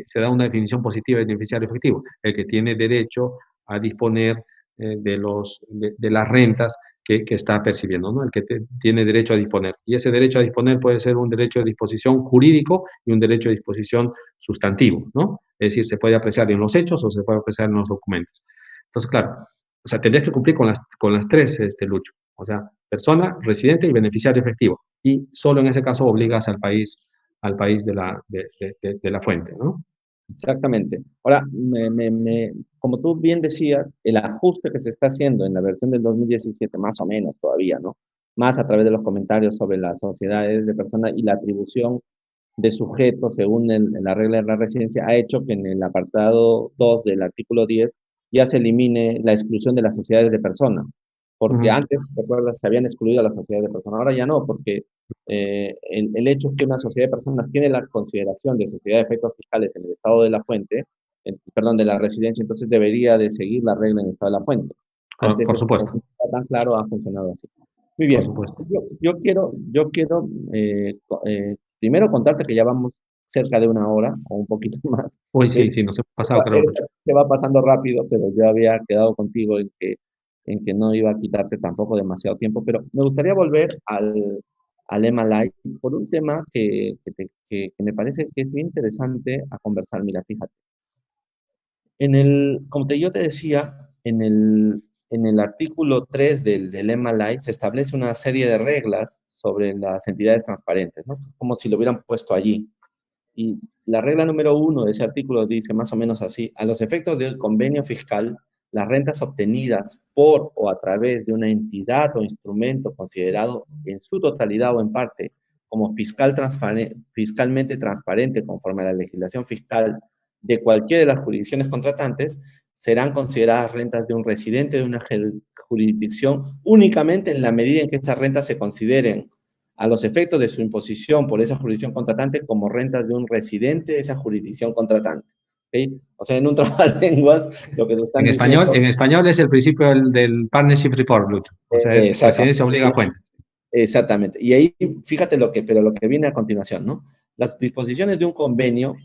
se da una definición positiva de beneficiario efectivo, el que tiene derecho a disponer de las rentas que está percibiendo, ¿no? El que tiene derecho a disponer. Y ese derecho a disponer puede ser un derecho de disposición jurídico y un derecho de disposición sustantivo, ¿no? Es decir, se puede apreciar en los hechos o se puede apreciar en los documentos. Entonces, claro, o sea, tendrías que cumplir con las tres, Lucho. O sea, persona, residente y beneficiario efectivo. Y solo en ese caso obligas al país de la fuente, ¿no? Exactamente. Ahora, como tú bien decías, el ajuste que se está haciendo en la versión del 2017, más o menos todavía, ¿no? Más a través de los comentarios sobre las sociedades de personas y la atribución de sujetos según la regla de la residencia, ha hecho que en el apartado 2 del artículo 10 ya se elimine la exclusión de las sociedades de personas. Porque antes, recuerdas, se habían excluido a las sociedades de personas, ahora ya no, porque el hecho es que una sociedad de personas tiene la consideración de sociedad de efectos fiscales en el estado de la fuente, perdón, de la residencia, entonces debería de seguir la regla en el estado de la fuente. Antes, Por supuesto. no está tan claro, ha funcionado así. Muy Por bien. supuesto. Yo quiero primero contarte que ya vamos cerca de una hora o un poquito más. Uy, ¿Okay? sí, nos hemos pasado, creo, Lucho. Se va pasando rápido, pero yo había quedado contigo en que no iba a quitarte tampoco demasiado tiempo, pero me gustaría volver al EMA Live por un tema que me parece que es bien interesante a conversar. Mira, fíjate. Como yo te decía, en el artículo 3 del EMA Live se establece una serie de reglas sobre las entidades transparentes, ¿no? Como si lo hubieran puesto allí. Y la regla número 1 de ese artículo dice más o menos así: a los efectos del convenio fiscal, las rentas obtenidas por o a través de una entidad o instrumento considerado en su totalidad o en parte como fiscalmente transparente conforme a la legislación fiscal de cualquiera de las jurisdicciones contratantes, serán consideradas rentas de un residente de una jurisdicción únicamente en la medida en que estas rentas se consideren a los efectos de su imposición por esa jurisdicción contratante como rentas de un residente de esa jurisdicción contratante. ¿Okay? O sea, en un trabalenguas, lo que nos están diciendo... En español es el principio del partnership report, Lucho. O sea, es residencia obliga a fuente. Exactamente. Y ahí, fíjate lo que viene a continuación, ¿no? Las disposiciones de un convenio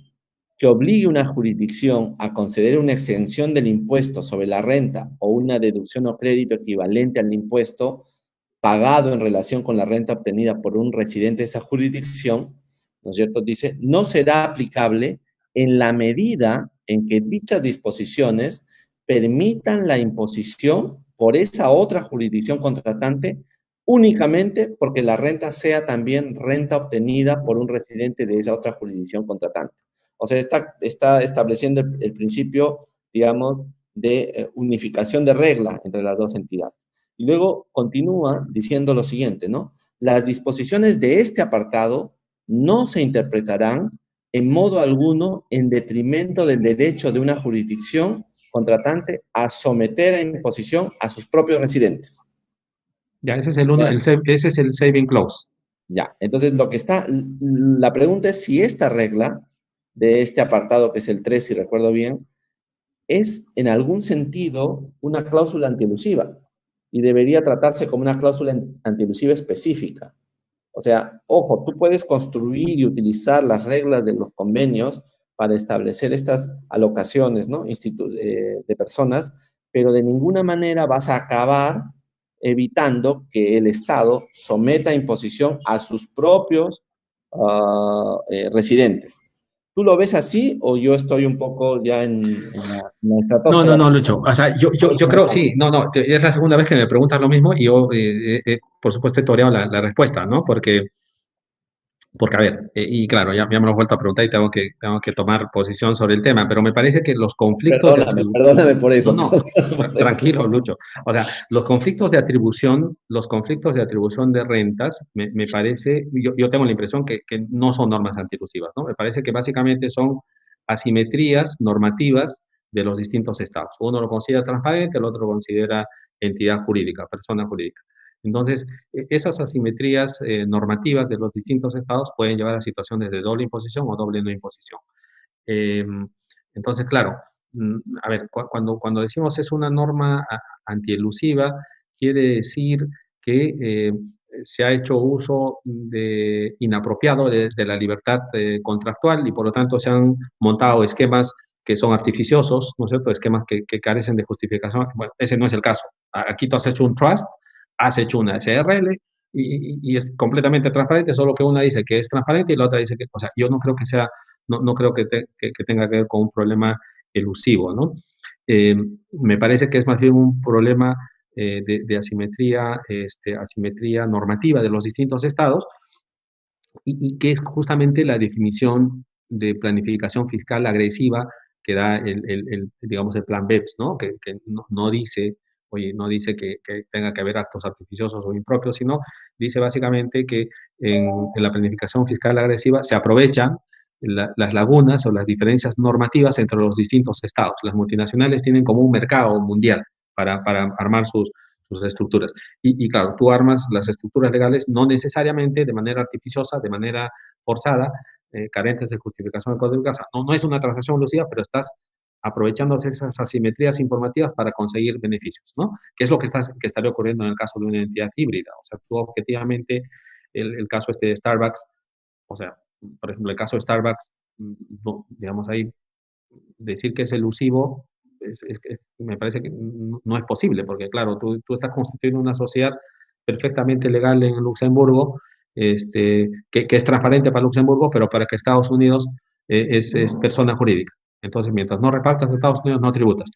que obligue a una jurisdicción a conceder una exención del impuesto sobre la renta o una deducción o crédito equivalente al impuesto pagado en relación con la renta obtenida por un residente de esa jurisdicción, ¿no es cierto? Dice, no será aplicable en la medida en que dichas disposiciones permitan la imposición por esa otra jurisdicción contratante únicamente porque la renta sea también renta obtenida por un residente de esa otra jurisdicción contratante. O sea, está estableciendo el principio, digamos, de unificación de regla entre las dos entidades. Y luego continúa diciendo lo siguiente, ¿no? Las disposiciones de este apartado no se interpretarán en modo alguno en detrimento del derecho de una jurisdicción contratante a someter a imposición a sus propios residentes. Ya, ese es el saving clause. Ya, entonces la pregunta es si esta regla de este apartado, que es el 3, si recuerdo bien, es en algún sentido una cláusula antielusiva y debería tratarse como una cláusula antielusiva específica. O sea, ojo, tú puedes construir y utilizar las reglas de los convenios para establecer estas alocaciones, ¿no? De personas, pero de ninguna manera vas a acabar evitando que el Estado someta a imposición a sus propios residentes. ¿Tú lo ves así o yo estoy un poco ya en la No, no, estratosfera? no, Lucho. O sea, yo creo, sí, no, no, es la segunda vez que me preguntas lo mismo y yo, por supuesto, he toreado la respuesta, ¿no? Porque, a ver, y claro, ya me lo he vuelto a preguntar y tengo que tomar posición sobre el tema, pero me parece que los conflictos de Perdóname, atribución, perdóname por no, eso. no, Perdóname por eso. tranquilo, Lucho. O sea, los conflictos de atribución de rentas, me parece, yo tengo la impresión que no son normas antilusivas, ¿no? Me parece que básicamente son asimetrías normativas de los distintos estados. Uno lo considera transparente, el otro lo considera entidad jurídica, persona jurídica. Entonces, esas asimetrías normativas de los distintos estados pueden llevar a situaciones de doble imposición o doble no imposición. Eh, entonces, claro, a ver, cuando decimos es una norma antielusiva, quiere decir que se ha hecho uso inapropiado de la libertad contractual y por lo tanto se han montado esquemas que son artificiosos, ¿no es cierto? Esquemas que carecen de justificación. Bueno, ese no es el caso. Aquí tú has hecho un trust, has hecho una SRL y es completamente transparente, solo que una dice que es transparente y la otra dice que, o sea, yo no creo que sea, no creo que tenga que ver con un problema elusivo, ¿no? Eh, Me parece que es más bien un problema de asimetría, asimetría normativa de los distintos estados y que es justamente la definición de planificación fiscal agresiva que da digamos, el plan BEPS, ¿no? Que no dice, oye, no dice que tenga que haber actos artificiosos o impropios, sino dice básicamente que en la planificación fiscal agresiva se aprovechan las lagunas o las diferencias normativas entre los distintos estados. Las multinacionales tienen como un mercado mundial para armar sus estructuras. Claro, tú armas las estructuras legales no necesariamente de manera artificiosa, de manera forzada, carentes de justificación económica. O sea, no es una transacción elusiva, pero estás aprovechándose esas asimetrías informativas para conseguir beneficios, ¿no? Que es lo que estaría ocurriendo en el caso de una entidad híbrida. O sea, tú objetivamente, el caso este de Starbucks, o sea, por ejemplo, el caso de Starbucks, no, digamos ahí, decir que es elusivo, me parece que no es posible, porque claro, tú estás constituyendo una sociedad perfectamente legal en Luxemburgo, que es transparente para Luxemburgo, pero para que Estados Unidos es persona jurídica. Entonces, mientras no repartas a Estados Unidos, no tributas.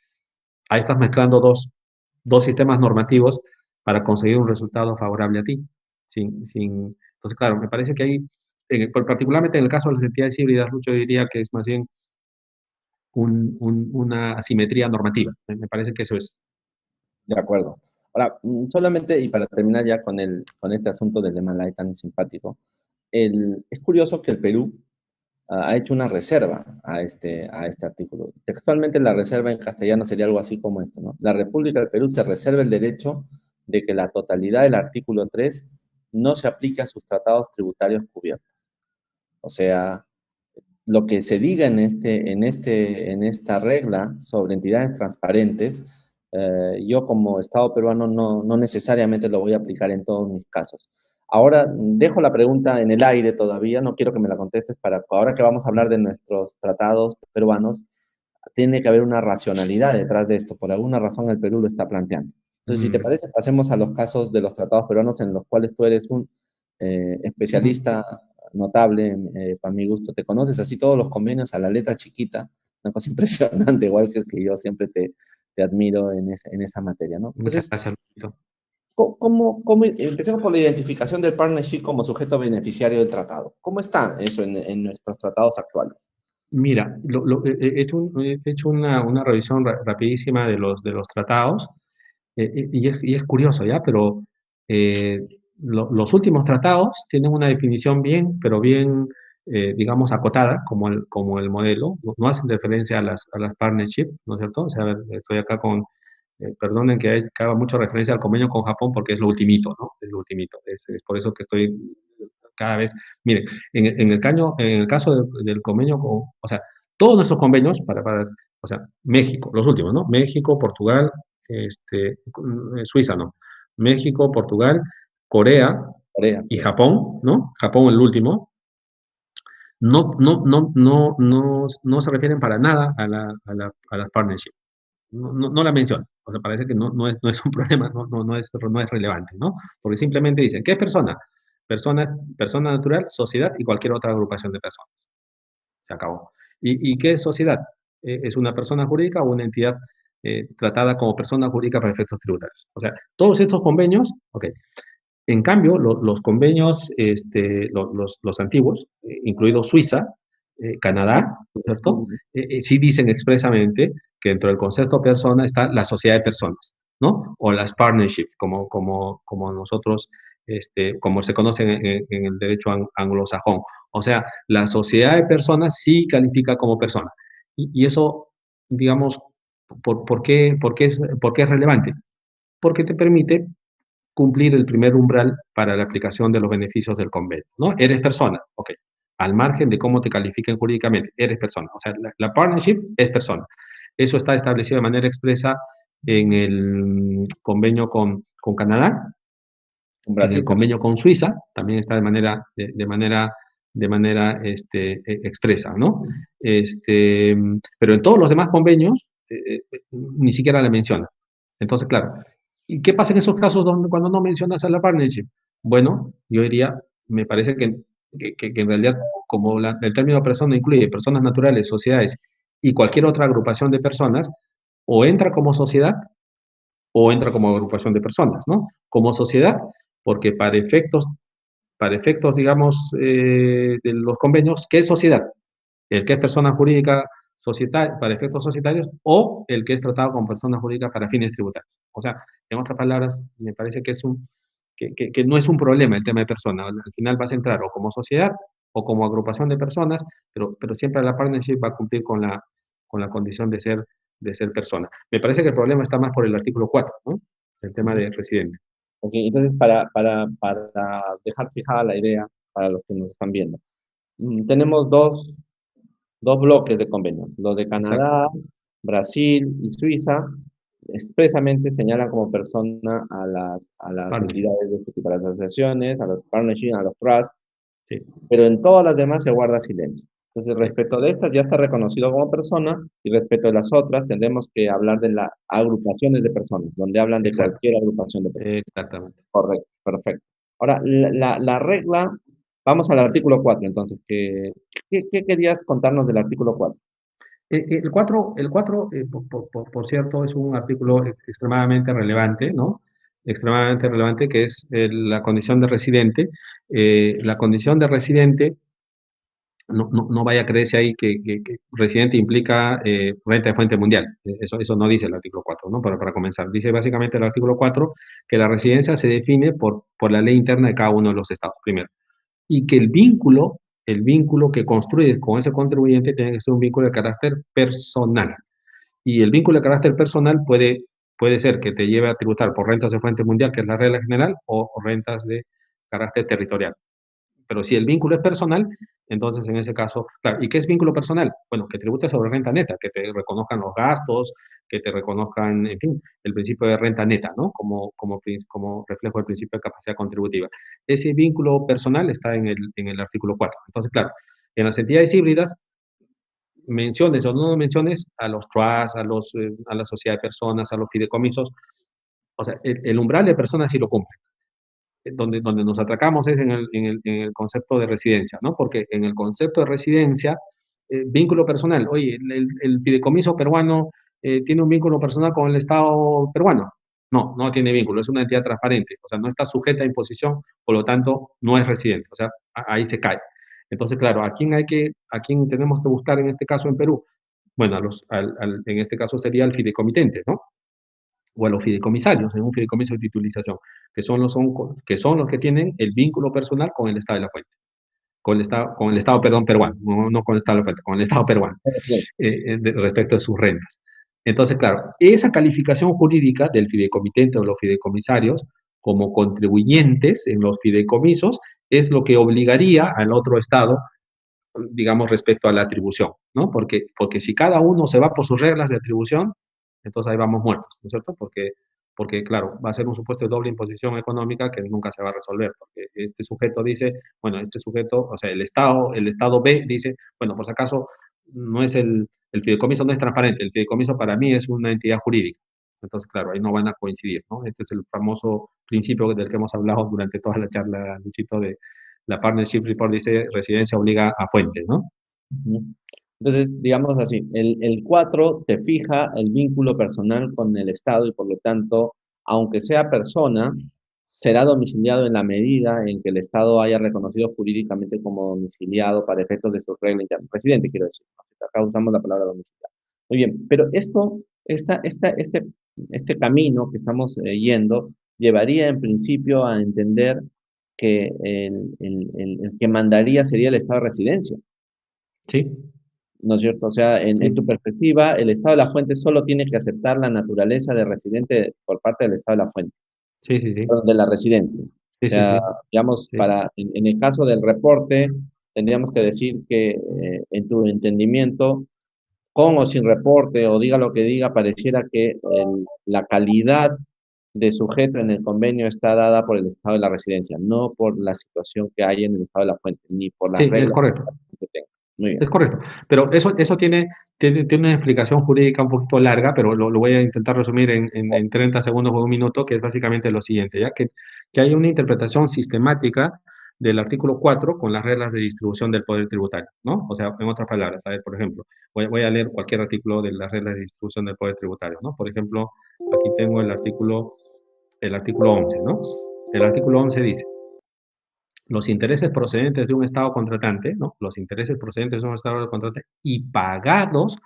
Ahí estás mezclando dos sistemas normativos para conseguir un resultado favorable a ti. Entonces, claro, me parece que ahí, particularmente en el caso de las entidades híbridas, Lucho diría que es más bien una asimetría normativa. Me parece que eso es. De acuerdo. Ahora, solamente, y para terminar ya con este asunto del Malay tan simpático, es curioso que el Perú ha hecho una reserva a este artículo. Textualmente la reserva en castellano sería algo así como esto, ¿no? La República del Perú se reserva el derecho de que la totalidad del artículo 3 no se aplique a sus tratados tributarios cubiertos. O sea, lo que se diga en esta regla sobre entidades transparentes, yo como Estado peruano no necesariamente lo voy a aplicar en todos mis casos. Ahora dejo la pregunta en el aire todavía, no quiero que me la contestes para ahora que vamos a hablar de nuestros tratados peruanos, tiene que haber una racionalidad detrás de esto, por alguna razón el Perú lo está planteando. Entonces, si te parece, pasemos a los casos de los tratados peruanos en los cuales tú eres un especialista notable, para mi gusto, te conoces así todos los convenios a la letra chiquita, una cosa impresionante, igual que yo siempre te admiro en esa materia, ¿no? Muchas Entonces, gracias, Luchito. empecemos por la identificación del partnership como sujeto beneficiario del tratado? ¿Cómo está eso en nuestros tratados actuales? Mira, he hecho una revisión rapidísima de los tratados y es curioso, ¿ya? Pero eh, los últimos tratados tienen una definición bien, pero bien, digamos, acotada, como el modelo. No hacen referencia a las partnership, ¿no es cierto? O sea, a ver, estoy acá perdonen que haga mucha referencia al convenio con Japón porque es lo ultimito, ¿no? Es lo ultimito. Es por eso que estoy cada vez, miren, en el caso del convenio o sea, todos nuestros convenios o sea, México, los últimos, ¿no? México, Portugal, Suiza, ¿no? México, Portugal, Corea Corea, y Japón, ¿no? Japón el último, no se refieren para nada a la partnership. No la menciona. O sea, parece que no es un problema, no es relevante, ¿no? Porque simplemente dicen, ¿qué es persona? Persona natural, sociedad y cualquier otra agrupación de personas. se acabó. ¿Y qué es sociedad? Es una persona jurídica o una entidad tratada como persona jurídica para efectos tributarios. O sea, todos estos convenios, ok. En cambio, los convenios, los antiguos, incluido Suiza, Canadá, ¿no es cierto? Sí dicen expresamente que dentro del concepto persona está la sociedad de personas, ¿no? O las partnership, como nosotros, como se conoce en el derecho anglosajón. O sea, la sociedad de personas sí califica como persona. Y eso, digamos, ¿por qué es relevante? Porque te permite cumplir el primer umbral para la aplicación de los beneficios del convenio, ¿no? Eres persona, ok. Al margen de cómo te califiquen jurídicamente, eres persona. O sea, la partnership es persona. Eso está establecido de manera expresa en el convenio con Canadá, En en el Brasil también. convenio con Suiza, también está de manera expresa, ¿no? Pero en todos los demás convenios ni siquiera la menciona. Entonces, claro, ¿y qué pasa en esos casos cuando no mencionas a la partnership? Bueno, yo diría, me parece que en realidad, como el término persona incluye personas naturales, sociedades y cualquier otra agrupación de personas, o entra como sociedad o entra como agrupación de personas, ¿no? Como sociedad, porque para efectos, digamos, de los convenios, ¿qué es sociedad? El que es persona jurídica societaria, para efectos societarios o el que es tratado como persona jurídica para fines tributarios. O sea, en otras palabras, me parece que no es un problema el tema de persona. Al final vas a entrar o como sociedad o como agrupación de personas, pero siempre la partnership va a cumplir con la condición de ser persona. Me parece que el problema está más por el artículo 4, ¿no? El tema de residente. Ok, entonces, para dejar fijada la idea para los que nos están viendo, tenemos dos bloques de convenios. Los de Exacto. Canadá, Brasil y Suiza expresamente señalan como persona a las Partnership. entidades de este tipo, a las asociaciones, a los partnerships, a los trusts, Sí, pero en todas las demás se guarda silencio. Entonces, sí, respecto de estas ya está reconocido como persona y respecto de las otras tendremos que hablar de las agrupaciones de personas, donde hablan de exacto. cualquier agrupación de personas. Exactamente. Correcto, perfecto. Ahora, la regla, vamos al artículo 4 entonces, ¿qué querías contarnos del artículo 4? El 4, por cierto, es un artículo extremadamente relevante, ¿no? Extremadamente relevante, que es la condición de residente. La condición de residente, no vaya a creerse ahí que residente implica renta de fuente mundial. Eso no dice el artículo 4, ¿no? Para comenzar. Dice básicamente el artículo 4 que la residencia se define por la ley interna de cada uno de los estados, primero. Y que el vínculo que construye con ese contribuyente tiene que ser un vínculo de carácter personal. Y el vínculo de carácter personal puede ser que te lleve a tributar por rentas de fuente mundial, que es la regla general, o rentas de carácter territorial. Pero si el vínculo es personal, entonces en ese caso, claro, ¿y qué es vínculo personal? Bueno, que tributes sobre renta neta, que te reconozcan los gastos, que te reconozcan, en fin, el principio de renta neta, ¿no? Como reflejo del principio de capacidad contributiva. Ese vínculo personal está en el artículo 4. Entonces, claro, en las entidades híbridas, menciones o no menciones a los trusts, a la sociedad de personas, a los fideicomisos, o sea, el umbral de personas sí lo cumple. Donde nos atracamos es en el concepto de residencia, ¿no? Porque en el concepto de residencia, vínculo personal, oye, el fideicomiso peruano tiene un vínculo personal con el Estado peruano. No tiene vínculo, es una entidad transparente, o sea, no está sujeta a imposición, por lo tanto, no es residente, o sea, ahí se cae. Entonces, claro, ¿a quién tenemos que buscar en este caso en Perú? Bueno, en este caso sería el fideicomitente, ¿no? O a los fideicomisarios en un fideicomiso de titulización, que son los que tienen el vínculo personal con el Estado de la Fuente, con el Estado, perdón, peruano, no con el Estado de la Fuente, con el Estado peruano, respecto de sus rentas. Entonces, claro, esa calificación jurídica del fideicomitente o los fideicomisarios como contribuyentes en los fideicomisos es lo que obligaría al otro Estado, digamos, respecto a la atribución, ¿no? Porque si cada uno se va por sus reglas de atribución, entonces ahí vamos muertos, ¿no es cierto? Porque claro, va a ser un supuesto de doble imposición económica que nunca se va a resolver, porque este sujeto dice, bueno, este sujeto, o sea, el Estado B dice, bueno, por si acaso, no es el fideicomiso no es transparente, el fideicomiso para mí es una entidad jurídica. Entonces, claro, ahí no van a coincidir, ¿no? Este es el famoso principio del que hemos hablado durante toda la charla, Luchito, de la Partnership Report dice residencia obliga a fuente, ¿no? Ujú. Entonces, digamos así, el 4 te fija el vínculo personal con el Estado y por lo tanto, aunque sea persona, será domiciliado en la medida en que el Estado haya reconocido jurídicamente como domiciliado para efectos de su regla interna. Residente, quiero decir, ¿no? Acá usamos la palabra domiciliado. Muy bien, pero este camino que estamos yendo llevaría en principio a entender que el que mandaría sería el Estado de residencia. Sí, ¿No es cierto? O sea, en tu sí, perspectiva, el Estado de la Fuente solo tiene que aceptar la naturaleza de residente por parte del Estado de la Fuente, sí, sí, sí, perdón, de la residencia. O sí, sí, sea, sí, digamos, sí. en el caso del reporte, tendríamos que decir que en tu entendimiento, con o sin reporte, o diga lo que diga, pareciera que la calidad de sujeto en el convenio está dada por el Estado de la residencia, no por la situación que hay en el Estado de la Fuente, ni por las Sí, es reglas correcto. que tenga. Muy bien. Es correcto, pero eso tiene una explicación jurídica un poquito larga, pero lo voy a intentar resumir en 30 segundos o un minuto, que es básicamente lo siguiente, ya que hay una interpretación sistemática del artículo 4 con las reglas de distribución del poder tributario, ¿no? O sea, en otras palabras, a ver, por ejemplo, voy a leer cualquier artículo de las reglas de distribución del poder tributario, ¿no? Por ejemplo, aquí tengo el artículo 11, ¿no? El artículo 11 dice: los intereses procedentes de un Estado contratante, ¿no? Los intereses procedentes de un Estado contratante y pagados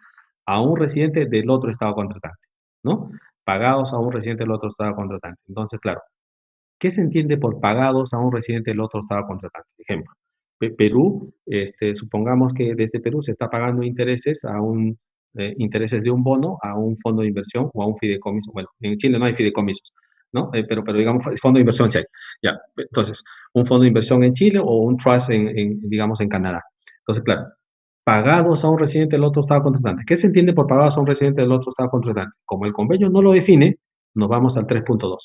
a un residente del otro Estado contratante, ¿no? Pagados a un residente del otro Estado contratante. Entonces, claro, ¿qué se entiende por pagados a un residente del otro Estado contratante? Ejemplo, Perú, supongamos que desde Perú se está pagando intereses de un bono a un fondo de inversión o a un fideicomiso. Bueno, en Chile no hay fideicomisos, ¿no? Pero digamos, fondo de inversión sí hay. Ya, entonces, un fondo de inversión en Chile o un trust digamos, en Canadá. Entonces, claro, pagados a un residente del otro Estado contratante. ¿Qué se entiende por pagados a un residente del otro Estado contratante? Como el convenio no lo define, nos vamos al 3.2.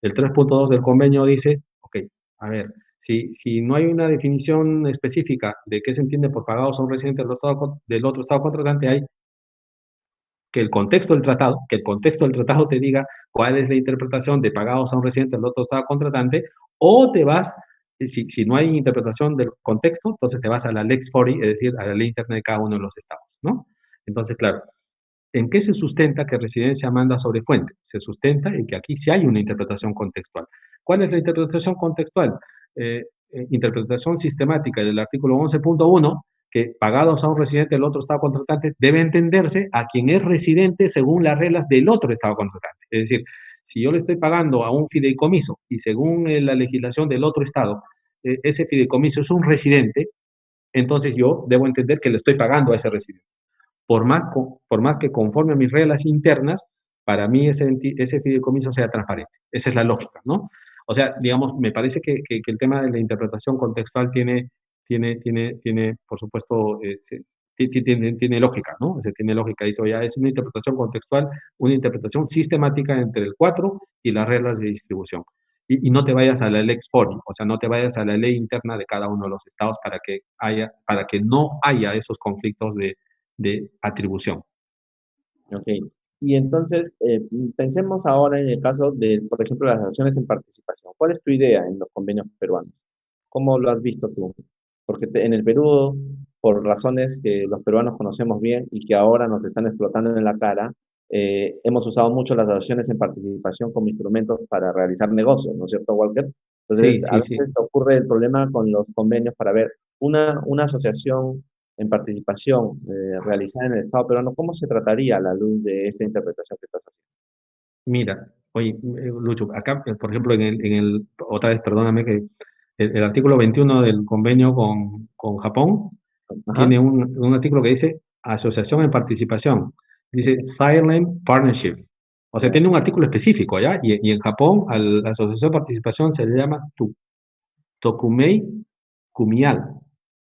El 3.2 del convenio dice, ok, a ver, si no hay una definición específica de qué se entiende por pagados a un residente del otro Estado contratante, hay que el contexto del tratado te diga cuál es la interpretación de pagados a un residente del otro Estado contratante, o te vas, si no hay interpretación del contexto, entonces te vas a la Lex Fori, es decir, a la ley interna de cada uno de los estados, ¿no? Entonces, claro, ¿en qué se sustenta que residencia manda sobre fuente? Se sustenta en que aquí sí hay una interpretación contextual. ¿Cuál es la interpretación contextual? Interpretación sistemática del artículo 11.1, que pagados a un residente del otro Estado contratante debe entenderse a quien es residente según las reglas del otro Estado contratante. Es decir, si yo le estoy pagando a un fideicomiso y según la legislación del otro Estado, ese fideicomiso es un residente, entonces yo debo entender que le estoy pagando a ese residente por más que conforme a mis reglas internas, para mí ese fideicomiso sea transparente. Esa es la lógica, ¿no? O sea, digamos, me parece que el tema de la interpretación contextual tiene por supuesto, tiene lógica, ¿no? O sea, tiene lógica. Dice, oye, es una interpretación contextual, una interpretación sistemática entre el 4 y las reglas de distribución. Y no te vayas a la Lex Fori, o sea, no te vayas a la ley interna de cada uno de los estados para que no haya esos conflictos de atribución. Ok. Y entonces, pensemos ahora en el caso de, por ejemplo, las acciones en participación. ¿Cuál es tu idea en los convenios peruanos? ¿Cómo lo has visto tú? Porque en el Perú, por razones que los peruanos conocemos bien y que ahora nos están explotando en la cara, hemos usado mucho las acciones en participación como instrumentos para realizar negocios, ¿no es cierto, Walker? Sí, Entonces, a sí, sí. veces ocurre el problema con los convenios para ver una asociación en participación realizada en el Estado peruano, ¿cómo se trataría a la luz de esta interpretación que estás haciendo? Mira, oye, Lucho, acá, por ejemplo, otra vez, perdóname, que el artículo 21 del convenio con Japón Ajá, tiene un artículo que dice asociación en participación. Dice silent partnership. O sea, ya, tiene un artículo específico, ¿ya? Y en Japón, a la asociación de participación se le llama Tokumei Kumial,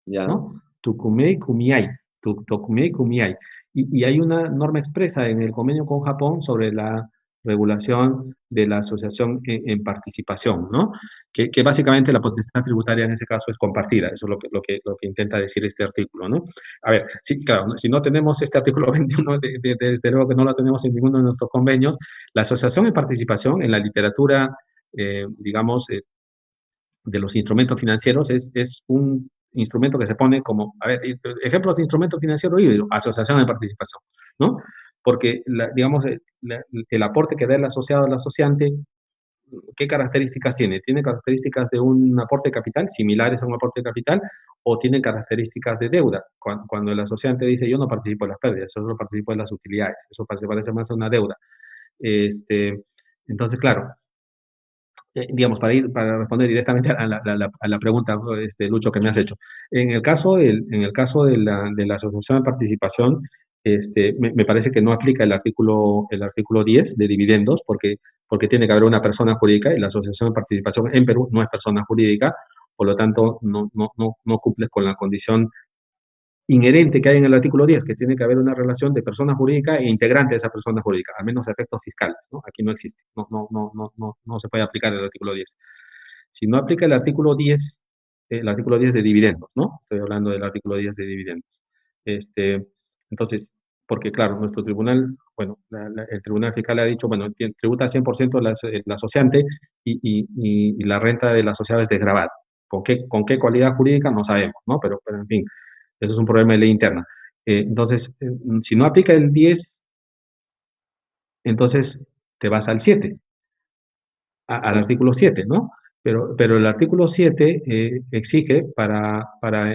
ya, ¿no? Tokumei Kumiai, Tokumei Kumiai. Y hay una norma expresa en el convenio con Japón sobre la regulación de la asociación en participación, ¿no? Que básicamente la potestad tributaria en ese caso es compartida, eso es lo que intenta decir este artículo, ¿no? A ver, sí, claro, ¿no? Si no tenemos este artículo 21, desde luego que no lo tenemos en ninguno de nuestros convenios, la asociación en participación en la literatura, digamos, de los instrumentos financieros es instrumento que se pone como, a ver, ejemplos de instrumento financiero híbrido, asociación de participación, ¿no? Porque, digamos, el aporte que da el asociado al asociante, ¿qué características tiene? ¿Tiene características de un aporte de capital, similares a un aporte de capital, o tiene características de deuda? Cuando el asociante dice, yo no participo en las pérdidas, yo solo participo en las utilidades, eso parece más a una deuda. Entonces, claro, digamos, para responder directamente a la pregunta, Lucho, que me has hecho. En el caso de la asociación de participación, me parece que no aplica el artículo 10 de dividendos, porque tiene que haber una persona jurídica y la asociación de participación en Perú no es persona jurídica, por lo tanto, no cumple con la condición inherente que hay en el artículo 10, que tiene que haber una relación de persona jurídica e integrante de esa persona jurídica, al menos a efectos fiscales, ¿no? Aquí no existe, no se puede aplicar el artículo 10. Si no aplica el artículo 10 de dividendos, ¿no? Estoy hablando del artículo 10 de dividendos. Entonces, porque claro, nuestro tribunal, bueno, el tribunal fiscal ha dicho, bueno, tributa 100% el asociante y la renta del asociado es desgravada. ¿Con qué cualidad jurídica? No sabemos, ¿no? Pero en fin, eso es un problema de ley interna. Entonces, si no aplica el 10, entonces te vas al 7, al artículo 7, ¿no? Pero el artículo 7 exige para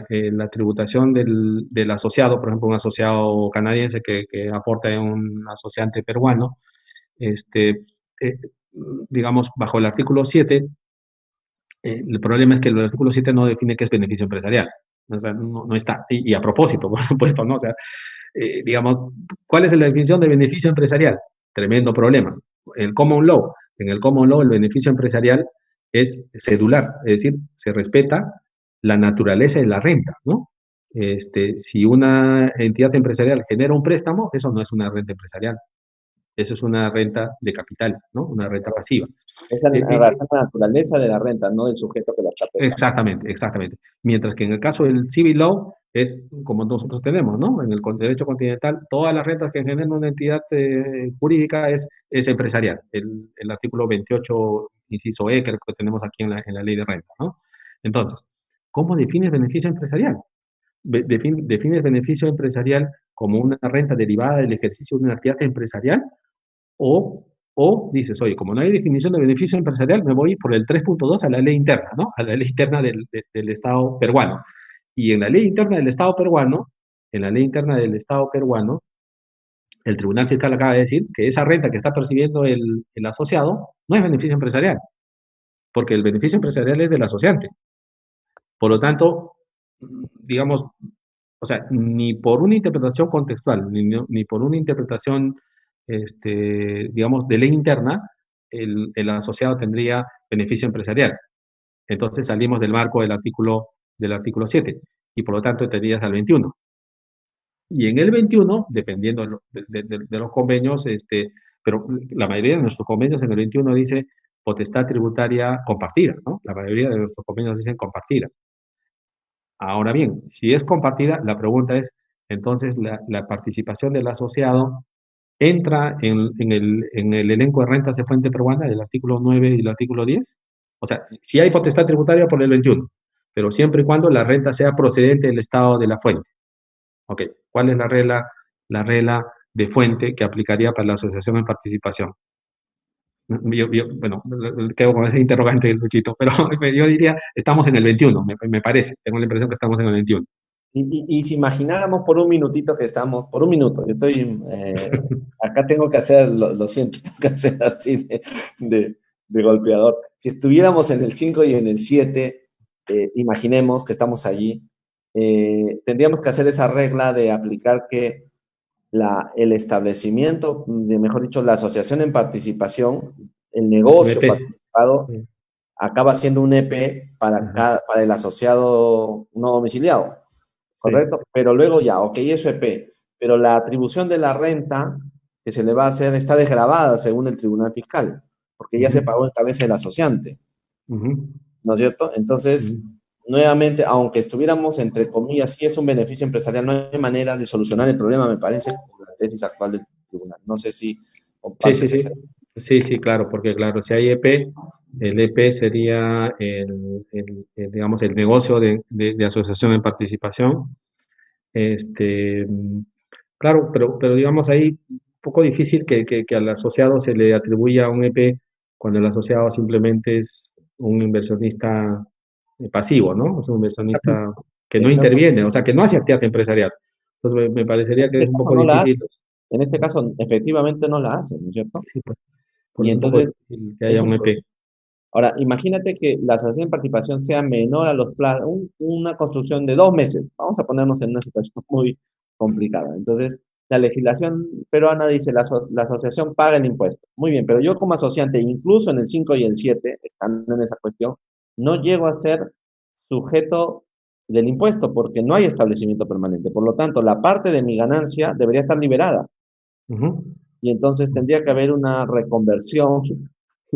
la tributación del asociado, por ejemplo, un asociado canadiense que aporta a un asociante peruano, eh, digamos, bajo el artículo 7, el problema es que el artículo 7 no define qué es beneficio empresarial. O sea, no está. Y a propósito, por supuesto, ¿no? O sea, digamos, ¿cuál es la definición de beneficio empresarial? Tremendo problema. En el common law, el beneficio empresarial es cedular, es decir, se respeta la naturaleza de la renta, ¿no? Si una entidad empresarial genera un préstamo, eso no es una renta empresarial, eso es una renta de capital, ¿no? Una renta pasiva. Esa es la naturaleza de la renta, no del sujeto que la está prestando. Exactamente, exactamente. Mientras que en el caso del civil law es como nosotros tenemos, ¿no? En el derecho continental, todas las rentas que genera una entidad jurídica es empresarial. El artículo 28, inciso E, que tenemos aquí en la ley de renta, ¿no? Entonces, ¿cómo defines beneficio empresarial? ¿Defines beneficio empresarial como una renta derivada del ejercicio de una actividad empresarial? O dices, oye, como no hay definición de beneficio empresarial, me voy por el 3.2 a la ley interna, ¿no? A la ley interna del Estado peruano. Y en la ley interna del Estado peruano, el Tribunal Fiscal acaba de decir que esa renta que está percibiendo el asociado no es beneficio empresarial, porque el beneficio empresarial es del asociante. Por lo tanto, digamos, o sea, ni por una interpretación contextual, ni por una interpretación, digamos, de ley interna, el asociado tendría beneficio empresarial. Entonces salimos del marco del artículo 7 y por lo tanto tendrías al 21. Y en el 21, dependiendo de los convenios, pero la mayoría de nuestros convenios en el 21 dice potestad tributaria compartida, ¿no? La mayoría de nuestros convenios dicen compartida. Ahora bien, si es compartida, la pregunta es, entonces, la participación del asociado entra en el elenco de rentas de fuente peruana del artículo 9 y el artículo 10. O sea, si hay potestad tributaria por el 21, pero siempre y cuando la renta sea procedente del estado de la fuente. Ok, ¿cuál es la regla de fuente que aplicaría para la asociación en participación? Bueno, quedo con ese interrogante, Luchito, pero yo diría, estamos en el 21, me parece, tengo la impresión que estamos en el 21. Y si imagináramos por un minutito que estamos, por un minuto, yo estoy, acá tengo que hacer, lo siento, tengo que hacer así de golpeador. Si estuviéramos en el 5 y en el 7, imaginemos que estamos allí, tendríamos que hacer esa regla de aplicar que el establecimiento, mejor dicho, la asociación en participación, el negocio participado, acaba siendo un EP para el asociado no domiciliado, ¿correcto? Sí. Pero luego ya, ok, eso EP, pero la atribución de la renta que se le va a hacer está desgravada según el Tribunal Fiscal, porque ya se pagó en cabeza del asociante, ¿no es cierto? Entonces, nuevamente, aunque estuviéramos, entre comillas, si es un beneficio empresarial, no hay manera de solucionar el problema, me parece, con la tesis actual del tribunal. No sé si compartes. Sí. Sí, sí, claro, porque claro, si hay EP, el EP sería digamos, el negocio de asociación en participación. Este, claro, pero digamos ahí un poco difícil que al asociado se le atribuya un EP cuando el asociado simplemente es un inversionista pasivo, ¿no? Es un inversionista que no Exacto. interviene, o sea, que no hace actividad empresarial. Entonces me En parecería que este es un caso poco no la difícil, hace. En este caso, efectivamente no la hace, ¿no es cierto? sí, pues, por Y eso es un poco entonces difícil que haya es un un EP. problema. Ahora, imagínate que la asociación de participación sea menor a los plazos, una construcción de 2 meses. Vamos a ponernos en una situación muy complicada. Entonces, la legislación peruana dice la asociación paga el impuesto. Muy bien, pero yo como asociante, incluso en el 5 y el 7, estando en esa cuestión, no llego a ser sujeto del impuesto porque no hay establecimiento permanente. Por lo tanto, la parte de mi ganancia debería estar liberada. Ujú. Y entonces tendría que haber una reconversión.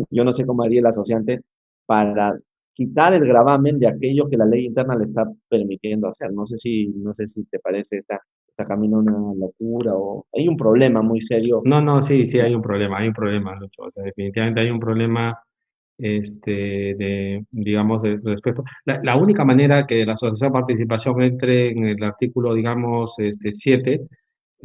Yo no sé cómo haría el asociante para quitar el gravamen de aquello que la ley interna le está permitiendo hacer. No sé si te parece esta camino una locura o hay un problema muy serio. No, no, sí, sí hay un problema, Lucho. O sea, definitivamente hay un problema, digamos, de respecto. La única manera que la asociación de participación entre en el artículo, digamos, 7,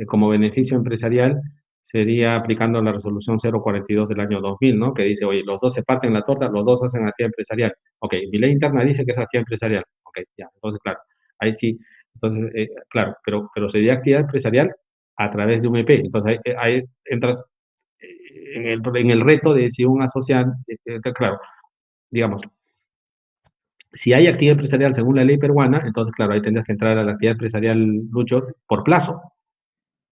como beneficio empresarial, sería aplicando la resolución 042 del año 2000, ¿no? Que dice, oye, los dos se parten la torta, los dos hacen actividad empresarial. Ok, mi ley interna dice que es actividad empresarial. Ok, ya, entonces, claro, ahí sí. Entonces, claro, pero sería actividad empresarial a través de un EP. Entonces, ahí entras en el reto de si un asociante, claro, digamos, si hay actividad empresarial según la ley peruana, entonces, claro, ahí tendrás que entrar a la actividad empresarial, Lucho, por plazo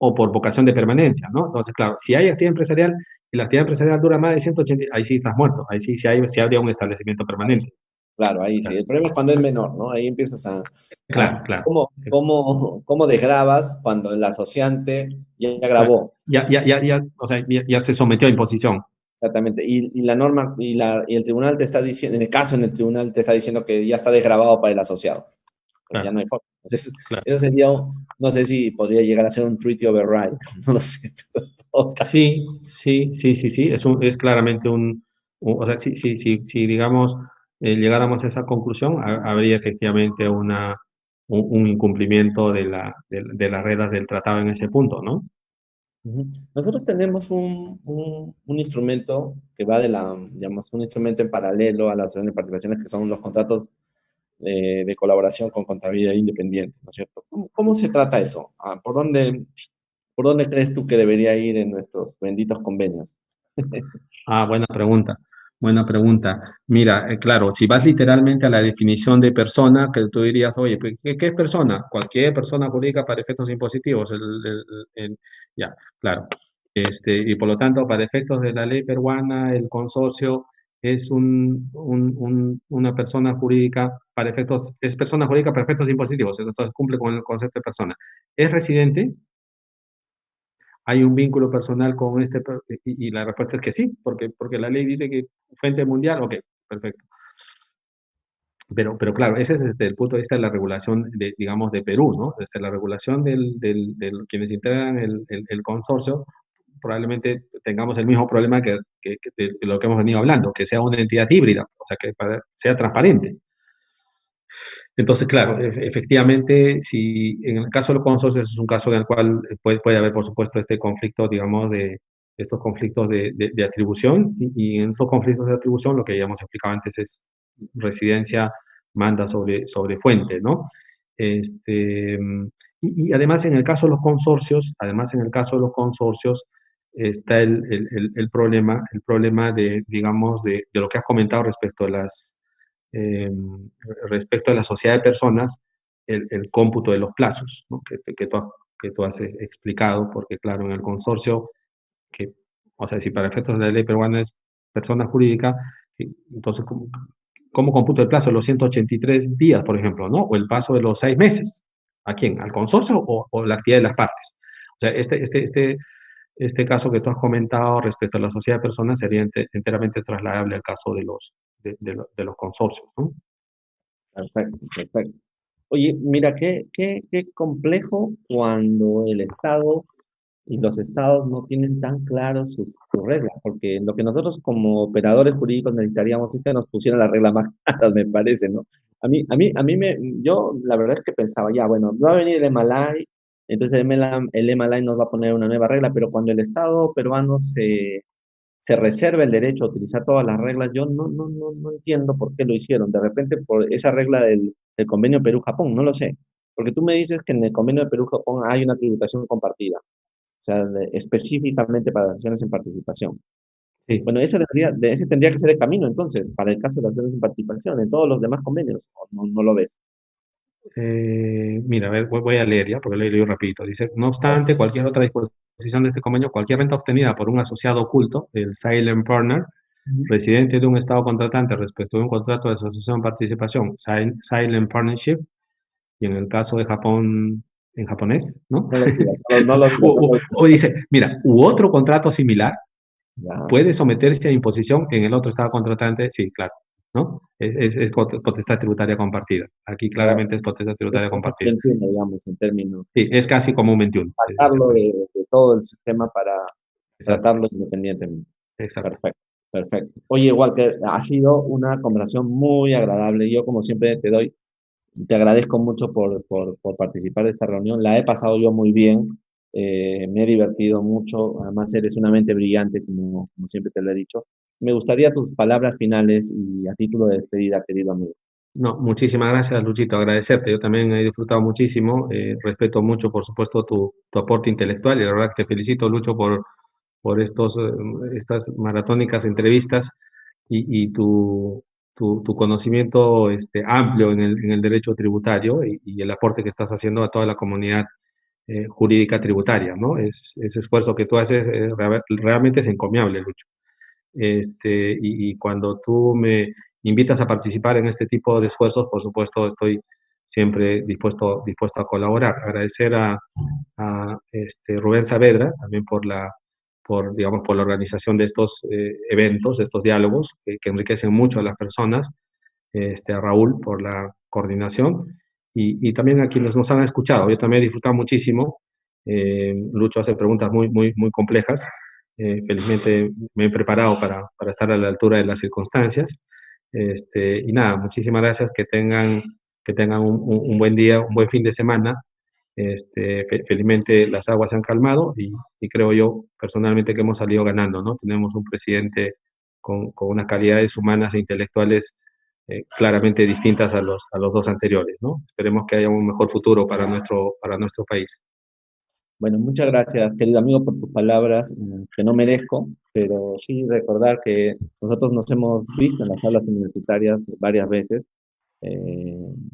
o por vocación de permanencia, ¿no? Entonces, claro, si hay actividad empresarial y la actividad empresarial dura más de 180, ahí sí estás muerto, ahí sí, sí habría un establecimiento Ahí sí. permanente. Claro, ahí sí. Claro, El problema es cuando es menor, ¿no? Ahí empiezas claro, claro. ¿cómo desgravas cuando el asociante ya Claro. grabó? O sea, ya se sometió a imposición. Exactamente. Y la norma y el tribunal te está diciendo, en el caso en el tribunal te está diciendo que ya está desgrabado para el asociado. Pues ya Claro, no hay forma. Entonces, claro. eso sería, no sé si podría llegar a ser un treaty override, no lo sé, pero en todo caso. Sí, sí, sí, sí, sí, es claramente o sea, si digamos, llegáramos a esa conclusión, habría efectivamente un incumplimiento de las reglas del tratado en ese punto, ¿no? Ujú. Nosotros tenemos un instrumento que va digamos, un instrumento en paralelo a la asociación de participaciones que son los contratos de colaboración con contabilidad independiente, ¿no es cierto? ¿Cómo se trata eso? ¿Por dónde crees tú que debería ir en nuestros benditos convenios? Ah, buena pregunta, buena pregunta. Mira, claro, si vas literalmente a la definición de persona, que tú dirías, oye, pues, ¿qué es persona? Cualquier persona jurídica para efectos impositivos. Ya, claro. Y por lo tanto, para efectos de la ley peruana, el consorcio es una persona jurídica es persona jurídica para efectos impositivos, entonces cumple con el concepto de persona. ¿Es residente? ¿Hay un vínculo personal con y la respuesta es que sí, porque la ley dice que fuente mundial, ok, perfecto. Pero claro, ese es desde el punto de vista de la regulación, digamos, de Perú, ¿no? Desde la regulación de quienes integran el consorcio, probablemente tengamos el mismo problema que de lo que hemos venido hablando, que sea una entidad híbrida, o sea, que sea transparente. Entonces, claro, efectivamente, si en el caso de los consorcios es un caso en el cual puede haber, por supuesto, este conflicto, digamos, estos conflictos de atribución, y en estos conflictos de atribución lo que ya hemos explicado antes es residencia manda sobre fuente, ¿no? Este, y además en el caso de los consorcios, está el problema digamos, de lo que has comentado eh, respecto a la sociedad de personas, el cómputo de los plazos, ¿no? que tú has explicado, porque claro, en el consorcio, o sea, si para efectos de la ley peruana es persona jurídica, entonces, ¿cómo computo el plazo de los 183 días, por ejemplo, ¿no? O el plazo de los 6 meses? ¿A quién? ¿Al consorcio o la actividad de las partes? O sea, este caso que tú has comentado respecto a la sociedad de personas sería enteramente trasladable al caso de los consorcios, ¿no? Perfecto, perfecto. Oye, mira, qué complejo cuando el Estado y los estados no tienen tan claras sus reglas, porque lo que nosotros como operadores jurídicos necesitaríamos es que nos pusieran las reglas más claras, me parece, ¿no? Yo la verdad es que pensaba, ya, bueno, va a venir el MLI, entonces el MLI nos va a poner una nueva regla, pero cuando el Estado peruano se reserva el derecho a utilizar todas las reglas, yo no entiendo por qué lo hicieron. De repente, por esa regla del convenio Perú-Japón, no lo sé. Porque tú me dices que en el convenio de Perú-Japón hay una tributación compartida, o sea, específicamente para las acciones en participación. Sí. Bueno, ese tendría que ser el camino, entonces, para el caso de las acciones en participación. En todos los demás convenios, ¿o no lo ves? Mira, a ver, voy a leer ya, porque lo he leído rapidito. Dice, no obstante, cualquier otra disposición de este convenio, cualquier renta obtenida por un asociado oculto, el silent partner, Ujú. residente de un estado contratante respecto de un contrato de asociación de participación, silent partnership, y en el caso de Japón, en japonés, ¿no? No lo digas, no lo digas, no lo O dice, mira, u otro contrato similar digas. puede someterse a imposición en el otro estado contratante, sí, claro, ¿no? Es potestad tributaria compartida. Aquí Ya, o sea, claramente es potestad tributaria es compartida. 21, digamos, en términos. Sí, es casi como un 21. Sacarlo de todo el sistema para Exacto, tratarlo independientemente. exacto. Perfecto, perfecto. Oye, Walter, ha sido una conversación muy agradable. Yo, como siempre, te agradezco mucho por participar de esta reunión. La he pasado yo muy bien, me he divertido mucho. Además, eres una mente brillante, como siempre te lo he dicho. Me gustaría tus palabras finales y a título de despedida, querido amigo. No, muchísimas gracias, Luchito. Agradecerte. Yo también he disfrutado muchísimo. Respeto mucho, por supuesto, tu aporte intelectual y la verdad que te felicito, Lucho, por estas maratónicas entrevistas y tu conocimiento amplio en el derecho tributario y el aporte que estás haciendo a toda la comunidad jurídica tributaria, ¿no? Ese esfuerzo que tú haces realmente es encomiable, Lucho. Y cuando tú me invitas a participar en este tipo de esfuerzos, por supuesto, estoy siempre dispuesto a colaborar. Agradecer a Rubén Saavedra también digamos, por la organización de estos eventos, de estos diálogos que enriquecen mucho a las personas, a Raúl por la coordinación y también a quienes nos han escuchado. Yo también he disfrutado muchísimo. Lucho hace preguntas muy complejas. Felizmente me he preparado para estar a la altura de las circunstancias. Y nada, muchísimas gracias, que tengan un buen día, un buen fin de semana. Felizmente las aguas se han calmado y creo yo personalmente que hemos salido ganando, ¿no? Tenemos un presidente con unas calidades humanas e intelectuales claramente distintas a los dos anteriores, ¿no? Esperemos que haya un mejor futuro para nuestro país. Bueno, muchas gracias, querido amigo, por tus palabras, que no merezco, pero sí recordar que nosotros nos hemos visto en las aulas universitarias varias veces.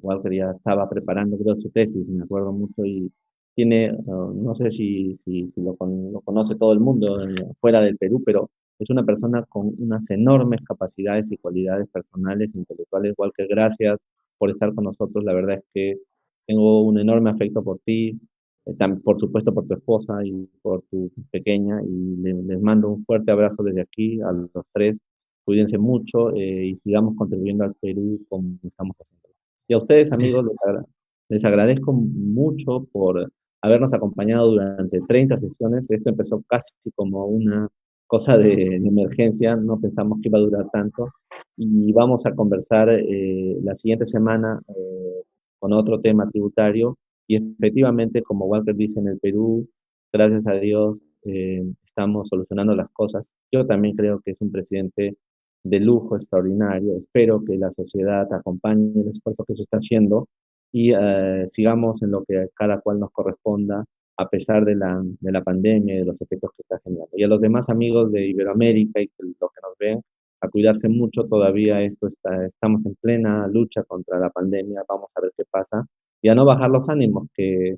Walter ya estaba preparando, creo, su tesis, me acuerdo mucho, y tiene, no sé si lo conoce todo el mundo fuera del Perú, pero es una persona con unas enormes capacidades y cualidades personales e intelectuales. Walter, gracias por estar con nosotros. La verdad es que tengo un enorme afecto por ti, por supuesto por tu esposa y por tu pequeña, y les mando un fuerte abrazo desde aquí a los tres. Cuídense mucho y sigamos contribuyendo al Perú como estamos haciendo. Y a ustedes, amigos, Muchísimas, les agradezco mucho por habernos acompañado durante 30 sesiones. Esto empezó casi como una cosa de emergencia, no pensamos que iba a durar tanto. Y vamos a conversar la siguiente semana con otro tema tributario. Y efectivamente, como Walter dice, en el Perú, gracias a Dios, estamos solucionando las cosas. Yo también creo que es un presidente de lujo extraordinario. Espero que la sociedad acompañe el esfuerzo que se está haciendo y sigamos en lo que cada cual nos corresponda, a pesar de la pandemia y de los efectos que está generando. Y a los demás amigos de Iberoamérica y los que nos ven, a cuidarse mucho. Todavía estamos en plena lucha contra la pandemia. Vamos a ver qué pasa y a no bajar los ánimos, que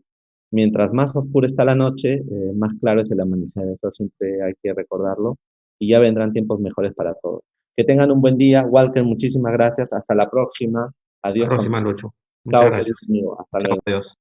mientras más oscura está la noche, más claro es el amanecer. Eso siempre hay que recordarlo y ya vendrán tiempos mejores para todos. Que tengan un buen día. Walter, muchísimas gracias. Hasta la próxima. la Adiós con próxima, Lucho. Muchas chao, querido gracias. amigo. Hasta Chao, luego. adiós.